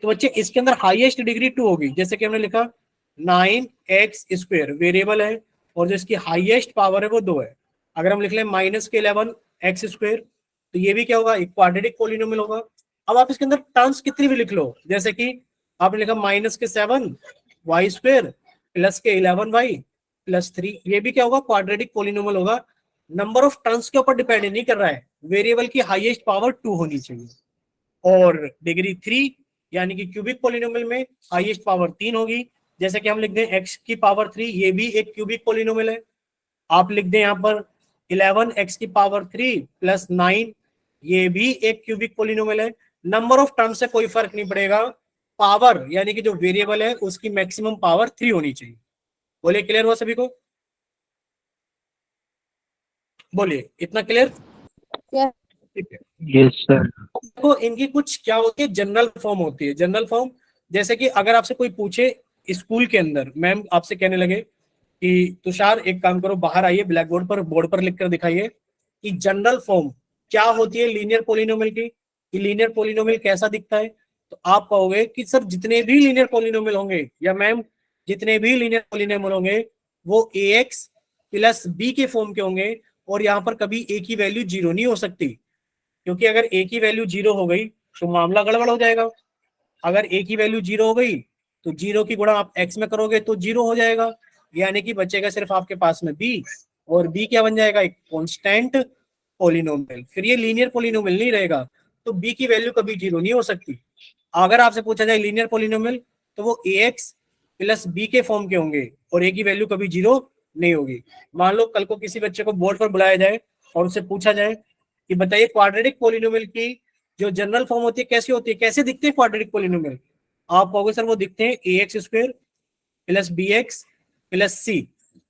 तो बच्चे इसके अंदर हाईएस्ट डिग्री 2 होगी। जैसे कि हमने लिखा 9x² वेरिएबल है और जो इसकी हाईएस्ट पावर है वो 2 है। अगर हम लिख लें -11x² तो ये भी क्या होगा, एक क्वाड्रेटिक पोलिनोमियल होगा। अब आप इसके अंदर टर्म्स कितनी भी लिख लो, जैसे कि आपने लिखा -7y² + 11y + 3, ये भी क्या होगा, क्वाड्रेटिक पोलिनोमियल होगा। नंबर ऑफ टर्म्स के ऊपर डिपेंड नहीं कर रहा है, वेरिएबल की हाईएस्ट पावर 2 होनी चाहिए। और डिग्री 3 यानी कि क्यूबिक पोलिनोमियल में हाईएस्ट पावर 3 होगी। जैसे कि हम लिख दें x की पावर 3, ये भी एक क्यूबिक पोलिनोमियल है। आप लिख दें यहाँ पर 11x की पावर 3 + 9, ये भी एक क्यूबिक पोलिनोमियल है। नंबर ऑफ टर्म से कोई फर्क नहीं पड़ेगा, पावर यानी कि जो वेरिएबल है उसकी मैक्सिमम पावर 3 होनी चाहिए। बोलिए क्लियर हुआ सभी को? बोलिए, इतना क्लियर? Yes. ठीक है। Yes sir. तो इनकी कुछ क्या होती है, जनरल फॉर्म होती है। जनरल फॉर्म जैसे कि अगर आपसे कोई पूछे स्कूल के अंदर, मैम आपसे कहने लगे कि तुषार एक काम करो, बाहर आइए, ब्लैक बोर्ड पर लिख कर दिखाइए कि जनरल फॉर्म क्या होती है लीनियर पोलिनोमियल की, कि लीनियर पोलिनोमियल कैसा दिखता है। तो आप कहोगे कि सर जितने भी लीनियर पोलिनोमियल होंगे, या मैम जितने भी लीनियर पोलिनोमियल होंगे वो ax + b के फॉर्म के होंगे और यहाँ पर कभी a की वैल्यू 0 नहीं हो सकती, क्योंकि अगर a की वैल्यू 0 हो गई तो मामला गड़बड़ हो जाएगा। अगर a की वैल्यू 0 हो गई तो 0 की गुणा आप x में करोगे तो 0 हो जाएगा, यानी कि बचेगा सिर्फ आपके पास में b, और b क्या बन जाएगा, एक कांस्टेंट पोलिनोमियल। फिर ये लीनियर पोलिनोमियल नहीं रहेगा, तो b की वैल्यू कभी 0 नहीं हो सकती। अगर आपसे पूछा जाए लीनियर पोलिनोमियल तो वो ax + b के फॉर्म के होंगे और a की वैल्यू कभी 0 नहीं होगी। मान लो कल को किसी बच्चे को बोर्ड पर बुलाया जाए और उससे पूछा जाए कि बताइए क्वाड्रेटिक पोलिनोमियल की जो जनरल फॉर्म होती है कैसी होती है, कैसे दिखते हैं क्वाड्रेटिक पोलिनोमियल, आप कहोगे सर वो दिखते हैं ax² + bx + c।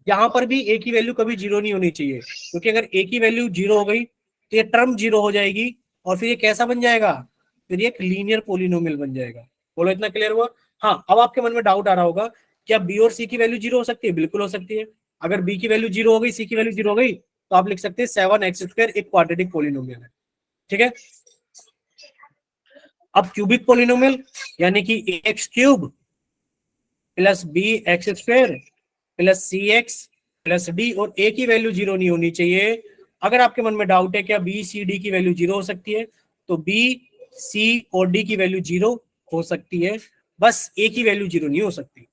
यहाँ पर भी a की वैल्यू कभी 0 नहीं होनी चाहिए, क्योंकि अगर a की वैल्यू 0 हो गई तो ये टर्म 0 हो जाएगी और फिर ये कैसा बन जाएगा, फिर ये एक लीनियर पोलिनोमियल बन जाएगा। बोलो इतना क्लियर हुआ? हाँ, अब आपके मन में डाउट आ रहा होगा क्या b और c की वैल्यू 0 हो सकती है? बिल्कुल हो सकती है। अगर b की वैल्यू 0 हो गई, c की वैल्यू 0 हो गई, तो आप लिख सकते हैं 7x² एक क्वाड्रेटिक पोलिनोमियल है। ठीक है। अब क्यूबिक पोलिनोमियल यानी कि ax³ + bx² + cx + d, और a की वैल्यू 0 नहीं होनी चाहिए। अगर आपके मन में डाउट है क्या b c d की वैल्यू 0 हो सकती है, तो b c और d की वैल्यू 0 हो सकती है, बस a की वैल्यू 0 नहीं हो सकती।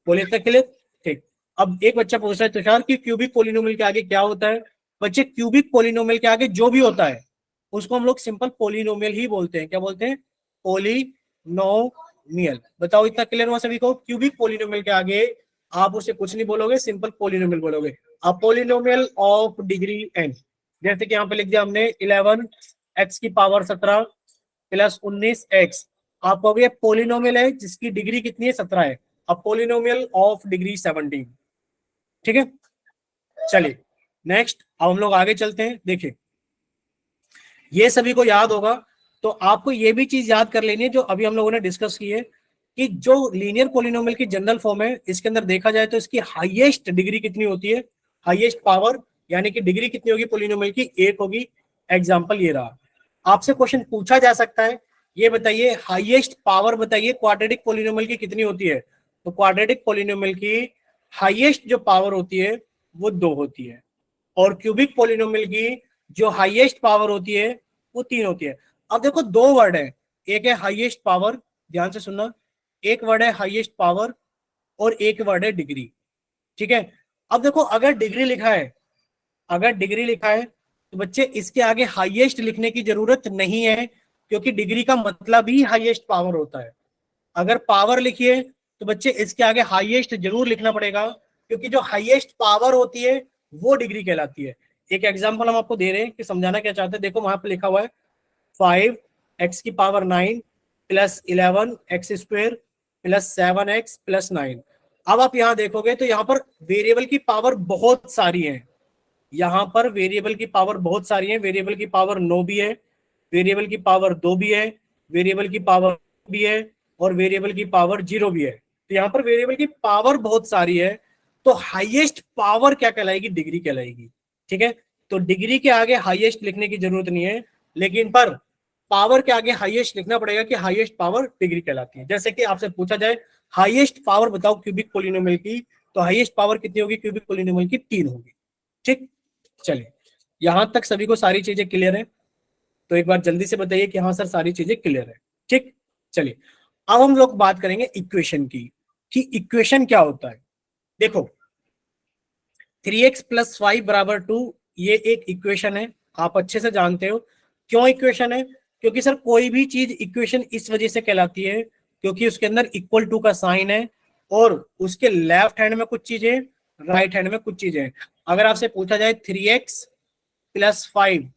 बोले इतना क्लियर? ठीक। अब एक बच्चा पूछ रहा है तुषार कि क्यूबिक पोलिनोमियल के आगे क्या होता है? बच्चे क्यूबिक पोलिनोमियल के आगे जो भी होता है उसको हम लोग सिंपल पोलिनोमियल ही बोलते हैं। क्या बोलते हैं? पोलिनोमियल। बताओ इतना क्लियर हुआ सभी को? क्यूबिक पोलिनोमियल के आगे आप उसे कुछ नहीं बोलोगे, सिंपल पोलिनोमियल बोलोगे। अब पोलिनोमियल ऑफ डिग्री n, जैसे कि यहाँ पे लिख दिया हमने 11x की पावर 17 + 19x, आप कहोगे पोलिनोमियल है जिसकी डिग्री कितनी है, 17 है। अब पोलिनोमियल ऑफ डिग्री 17। ठीक है, चलिए नेक्स्ट अब हम लोग आगे चलते हैं। देखिए ये सभी को याद होगा, तो आपको ये भी चीज याद कर लेनी है जो अभी हम लोगों ने डिस्कस की है कि जो लीनियर पोलिनोमियल की जनरल फॉर्म है इसके अंदर देखा जाए तो इसकी हाईएस्ट डिग्री कितनी होती है, हाईएस्ट पावर, यानी कि डिग्री कितनी होगी पोलिनोमियल की, 1 होगी। एग्जांपल ये रहा। आपसे क्वेश्चन पूछा जा सकता है, ये बताइए हाईएस्ट पावर बताइए क्वाड्रेटिक पोलिनोमियल की कितनी होती है, तो क्वाड्रेटिक पोलिनोमियल की हाईएस्ट जो पावर होती है वो 2 होती है, और क्यूबिक पोलिनोमियल की जो हाईएस्ट पावर होती है वो 3 होती है। अब देखो 2 वर्ड है, एक है हाईएस्ट पावर, ध्यान से सुनना, एक वर्ड है हाईएस्ट पावर और एक वर्ड है डिग्री। ठीक है। अब देखो अगर डिग्री लिखा है, अगर डिग्री लिखा है तो बच्चे इसके आगे हाईएस्ट लिखने की जरूरत नहीं है, क्योंकि डिग्री का मतलब ही हाईएस्ट पावर होता है। अगर पावर लिखिए तो बच्चे इसके आगे हाईएस्ट जरूर लिखना पड़ेगा, क्योंकि जो हाईएस्ट पावर होती है वो डिग्री कहलाती है। एक एग्जांपल हम आपको दे रहे हैं कि समझाना क्या चाहते हैं। देखो वहां पे लिखा हुआ है 5x की पावर 9 + 11x² + 7x + 9। अब आप यहां देखोगे तो यहां पर वेरिएबल की पावर बहुत सारी है, यहां पर वेरिएबल की पावर बहुत सारी है। वेरिएबल की पावर 9 भी है, वेरिएबल की पावर 2 भी है, वेरिएबल की पावर भी है और वेरिएबल की पावर 0 भी है। तो यहाँ पर वेरिएबल की पावर बहुत सारी है, तो हाईएस्ट पावर क्या कहलाएगी? डिग्री कहलाएगी। ठीक है, तो डिग्री के आगे हाईएस्ट लिखने की जरूरत नहीं है, लेकिन पर पावर के आगे हाईएस्ट लिखना पड़ेगा कि हाईएस्ट पावर डिग्री कहलाती है। जैसे कि आपसे पूछा जाए हाईएस्ट पावर बताओ क्यूबिक पोलिनोमियल की, तो हाईएस्ट पावर कितनी होगी क्यूबिक पोलिनोमियल की? 3 होगी। ठीक, चलिए यहां तक सभी को सारी चीजें क्लियर है? तो एक बार जल्दी से बताइए कि हाँ सर सारी चीजें क्लियर है। ठीक, चलिए अब हम लोग बात करेंगे इक्वेशन की, कि इक्वेशन क्या होता है। देखो 3x + 5 = 2 ये एक इक्वेशन है, आप अच्छे से जानते हो। क्यों इक्वेशन है? क्योंकि सर कोई भी चीज इक्वेशन इस वजह से कहलाती है क्योंकि उसके अंदर इक्वल टू का साइन है और उसके लेफ्ट हैंड में कुछ चीजें, राइट हैंड में कुछ चीजें। अगर आपसे पूछा जाए 3x + 5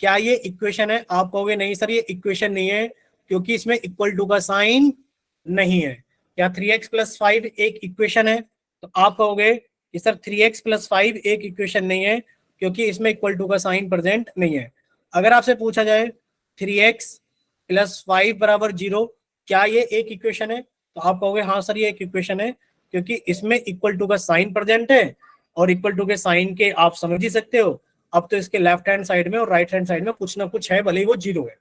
क्या ये इक्वेशन है? आप कहोगे नहीं सर ये इक्वेशन नहीं है क्योंकि इसमें इक्वल टू का साइन नहीं है। क्या 3x + 5 एक इक्वेशन है? तो आप कहोगे कि सर 3x + 5 एक इक्वेशन नहीं है क्योंकि इसमें इक्वल टू का साइन प्रेजेंट नहीं है। अगर आपसे पूछा जाए 3x + 5 = 0 क्या ये एक इक्वेशन है? तो आप कहोगे हाँ सर ये एक इक्वेशन है क्योंकि इसमें इक्वल टू का साइन प्रेजेंट है और इक्वल टू के साइन के आप समझ ही सकते हो। अब तो इसके लेफ्ट हैंड साइड में और राइट हैंड साइड में कुछ ना कुछ है, भले ही वो 0 है।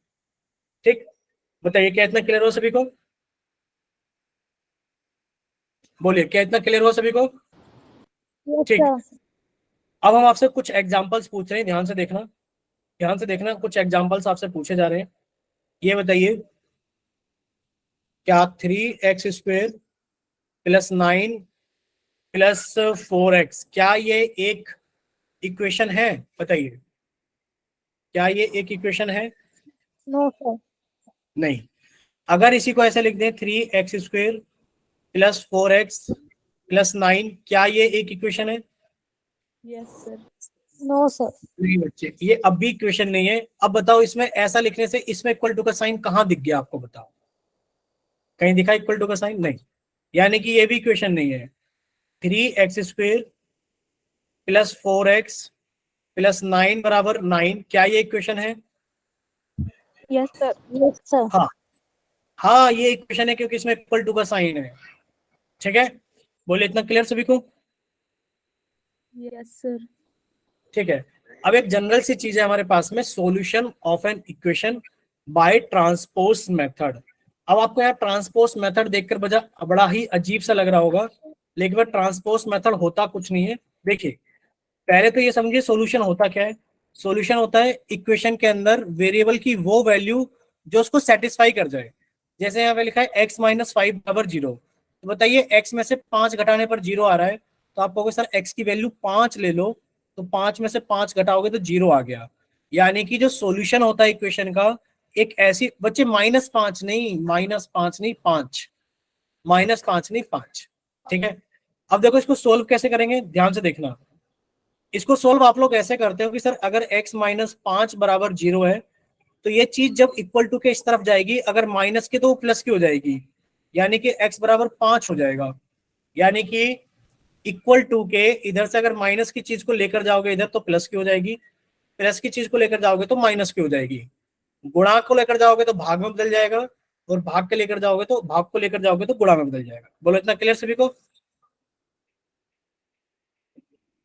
ठीक, बताइए क्या इतना क्लियर हो सभी को? बोलिए क्या इतना क्लियर हो सभी को? ठीक, अब हम आपसे कुछ एग्जांपल्स पूछ रहे हैं, ध्यान से देखना, ध्यान से देखना। कुछ एग्जांपल्स आपसे पूछे जा रहे हैं। ये बताइए क्या 3x² + 9 + 4x क्या ये एक इक्वेशन है? बताइए क्या ये एक इक्वेशन है? No sir. नहीं। अगर इसी को ऐसे लिख दें 3x² + 4x + 9 क्या ये एक इक्वेशन है? Yes sir. No sir. नहीं बच्चे, ये अब भी इक्वेशन नहीं है। अब बताओ इसमें ऐसा लिखने से इसमें इक्वल टू का साइन कहाँ दिख गया आपको? बताओ कहीं दिखा इक्वल टू का साइन? नहीं, यानी कि ये भी इक्वेशन नहीं है। 3x² + 4x + 9 = 9 क्या ये इक्वेशन है? Yes sir. Yes sir. हाँ, हाँ ये इक्वेशन है क्योंकि इसमें इक्वल टू का साइन है। ठीक है, बोले इतना क्लियर सभी को? Yes sir. ठीक है, अब एक जनरल सी चीज है हमारे पास में, solution of an equation by transpose method. अब आपको यहाँ ट्रांसपोज मेथड देखकर बड़ा ही अजीब सा लग रहा होगा, लेकिन वह ट्रांसपोज मेथड होता कुछ नहीं है। देखिए पहले तो ये समझिए सॉल्यूशन होता क्या है। सॉल्यूशन होता है इक्वेशन के अंदर वेरिएबल की वो वैल्यू जो उसको सेटिस्फाई कर जाए। जैसे यहाँ पे लिखा है x - 5 = 0, तो बताइए x में से 5 घटाने पर 0 आ रहा है, तो आप कहोगे सर x की वैल्यू 5 ले लो, तो 5 में से 5 घटाओगे तो 0 आ गया। यानी कि जो सॉल्यूशन होता है इक्वेशन का, एक ऐसी बच्चे -5 नहीं, -5 नहीं 5, -5 नहीं 5। ठीक है, अब देखो इसको सोल्व कैसे करेंगे, ध्यान से देखना। इसको सोल्व आप लोग ऐसे करते हो कि सर अगर x - 5 = 0 है तो ये चीज जब इक्वल टू के इस तरफ जाएगी, अगर माइनस की तो वो प्लस की हो जाएगी, यानी कि x = 5 हो जाएगा। यानी कि इक्वल टू के इधर से अगर माइनस की चीज को लेकर जाओगे इधर तो प्लस की हो जाएगी, प्लस की चीज को लेकर जाओगे तो माइनस की हो जाएगी, गुणा को लेकर जाओगे तो भाग में बदल जाएगा और भाग के लेकर जाओगे तो भाग को लेकर जाओगे तो गुणा में बदल जाएगा। बोलो इतना क्लियर सभी को?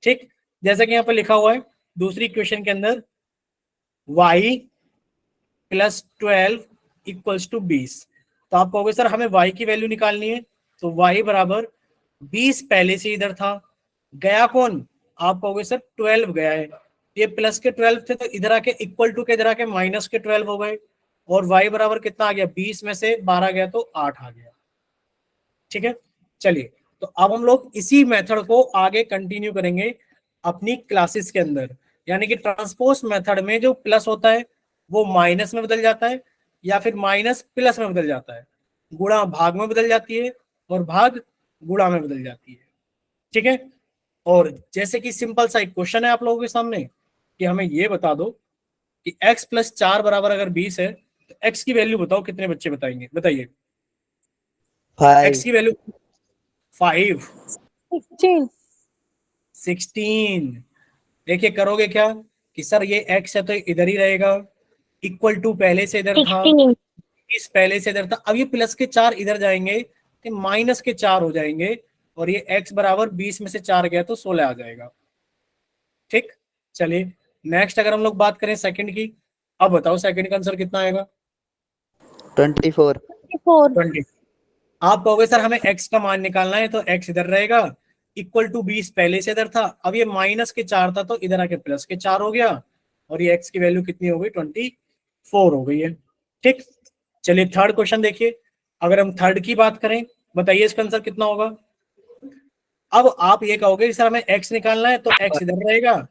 ठीक, जैसे कि यहाँ पर लिखा हुआ है दूसरी इक्वेशन के अंदर y + 12 = 20, तो आप कहोगे सर हमें y की वैल्यू निकालनी है, तो y = 20 पहले से इधर था, गया कौन? आप कहोगे सर 12 गया है, ये प्लस के 12 थे तो इधर आके इक्वल टू के इधर आके माइनस के 12 हो गए, और y बराबर कितना आ गया? 20 में से 12 गया तो 8 आ गया। ठीक है, चलिए तो अब हम लोग इसी मेथड को आगे कंटिन्यू करेंगे अपनी क्लासेस के अंदर। यानी कि ट्रांसपोज मेथड में जो प्लस होता है वो माइनस में बदल जाता है, या फिर माइनस प्लस में बदल जाता है, गुणा भाग में बदल जाती है और भाग गुणा में बदल जाती है। ठीक है, और जैसे कि सिंपल सा एक क्वेश्चन है आप लोगों के सामने कि हमें ये बता दो कि x + 4 = अगर 20 है तो x की वैल्यू बताओ, कितने बच्चे बताएंगे? बताइए x 5 की वैल्यू 5 16। 16। देखिए करोगे क्या कि सर ये x है तो इधर ही रहेगा, इक्वल टू पहले से इधर था, 16 इस पहले से इधर था, अब ये प्लस के 4 इधर जाएंगे तो माइनस के 4 हो जाएंगे, और ये x बराबर 20 में से 4 गया तो 16 आ जाएगा। ठीक, चलिए नेक्स्ट अगर हम लोग बात करें सेकंड की, अब बताओ सेकंड का आंसर कितना आएगा? 24। 4 20। आप कहोगे सर हमें x का मान निकालना है, तो x इधर रहेगा, इक्वल टू 20 पहले से इधर था, अब ये माइनस के 4 था तो इधर आके प्लस के 4 हो गया, और ये x की वैल्यू कितनी हो गई? 24 हो गई है। ठीक, चलिए थर्ड क्वेश्चन देखिए, अगर हम थर्ड की बात करें, बताइए इसका आंसर कितना होगा? अब आप ये कहोगे सर हमें x निकालना है, तो x इधर रहेगा,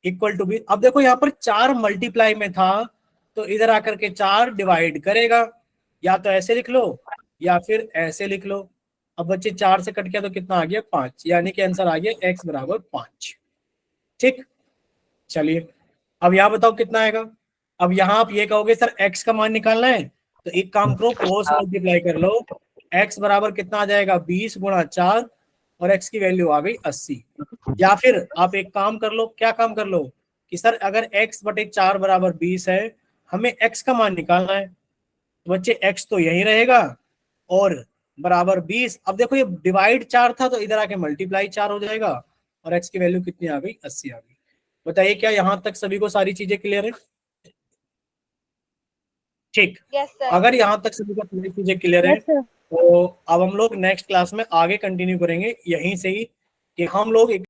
इक्वल टू 20। अब देखो यहाँ पर 4 मल्टीप्लाई में था, तो इधर आकर के 4 डिवाइड करेगा, या तो ऐसे लिख लो या फिर ऐसे लिख लो। अब बच्चे 4 से कट गया तो कितना आ गया? 5, यानी कि आंसर आ गया x बराबर 5। ठीक, चलिए अब यहाँ बताओ कितना आएगा? अब यहाँ आप ये कहोगे सर x का मान निकालना है, तो एक काम करो, क्रॉस मल्टीप्लाई कर लो, x बराबर कितना आ जाएगा? 20 गुणा 4, और x की वैल्यू आ गई 80। या फिर आप एक काम कर लो, क्या काम कर लो कि सर अगर x बटे 4 बराबर 20 है, हमें x का मान निकालना है, तो बच्चे x तो यही रहेगा और बराबर 20। अब देखो ये डिवाइड 4 था तो इधर आके मल्टीप्लाई 4 हो जाएगा, और x की वैल्यू कितनी आ गई? 80 आ गई। बताइए क्या यहाँ तक सभी को सारी चीजें क्लियर है? ठीक, अगर यहाँ तक सभी को सारी चीजें क्लियर है, यस सर। तो अब हम लोग नेक्स्ट क्लास में आगे कंटिन्यू करेंगे यहीं से ही, कि हम लोग एक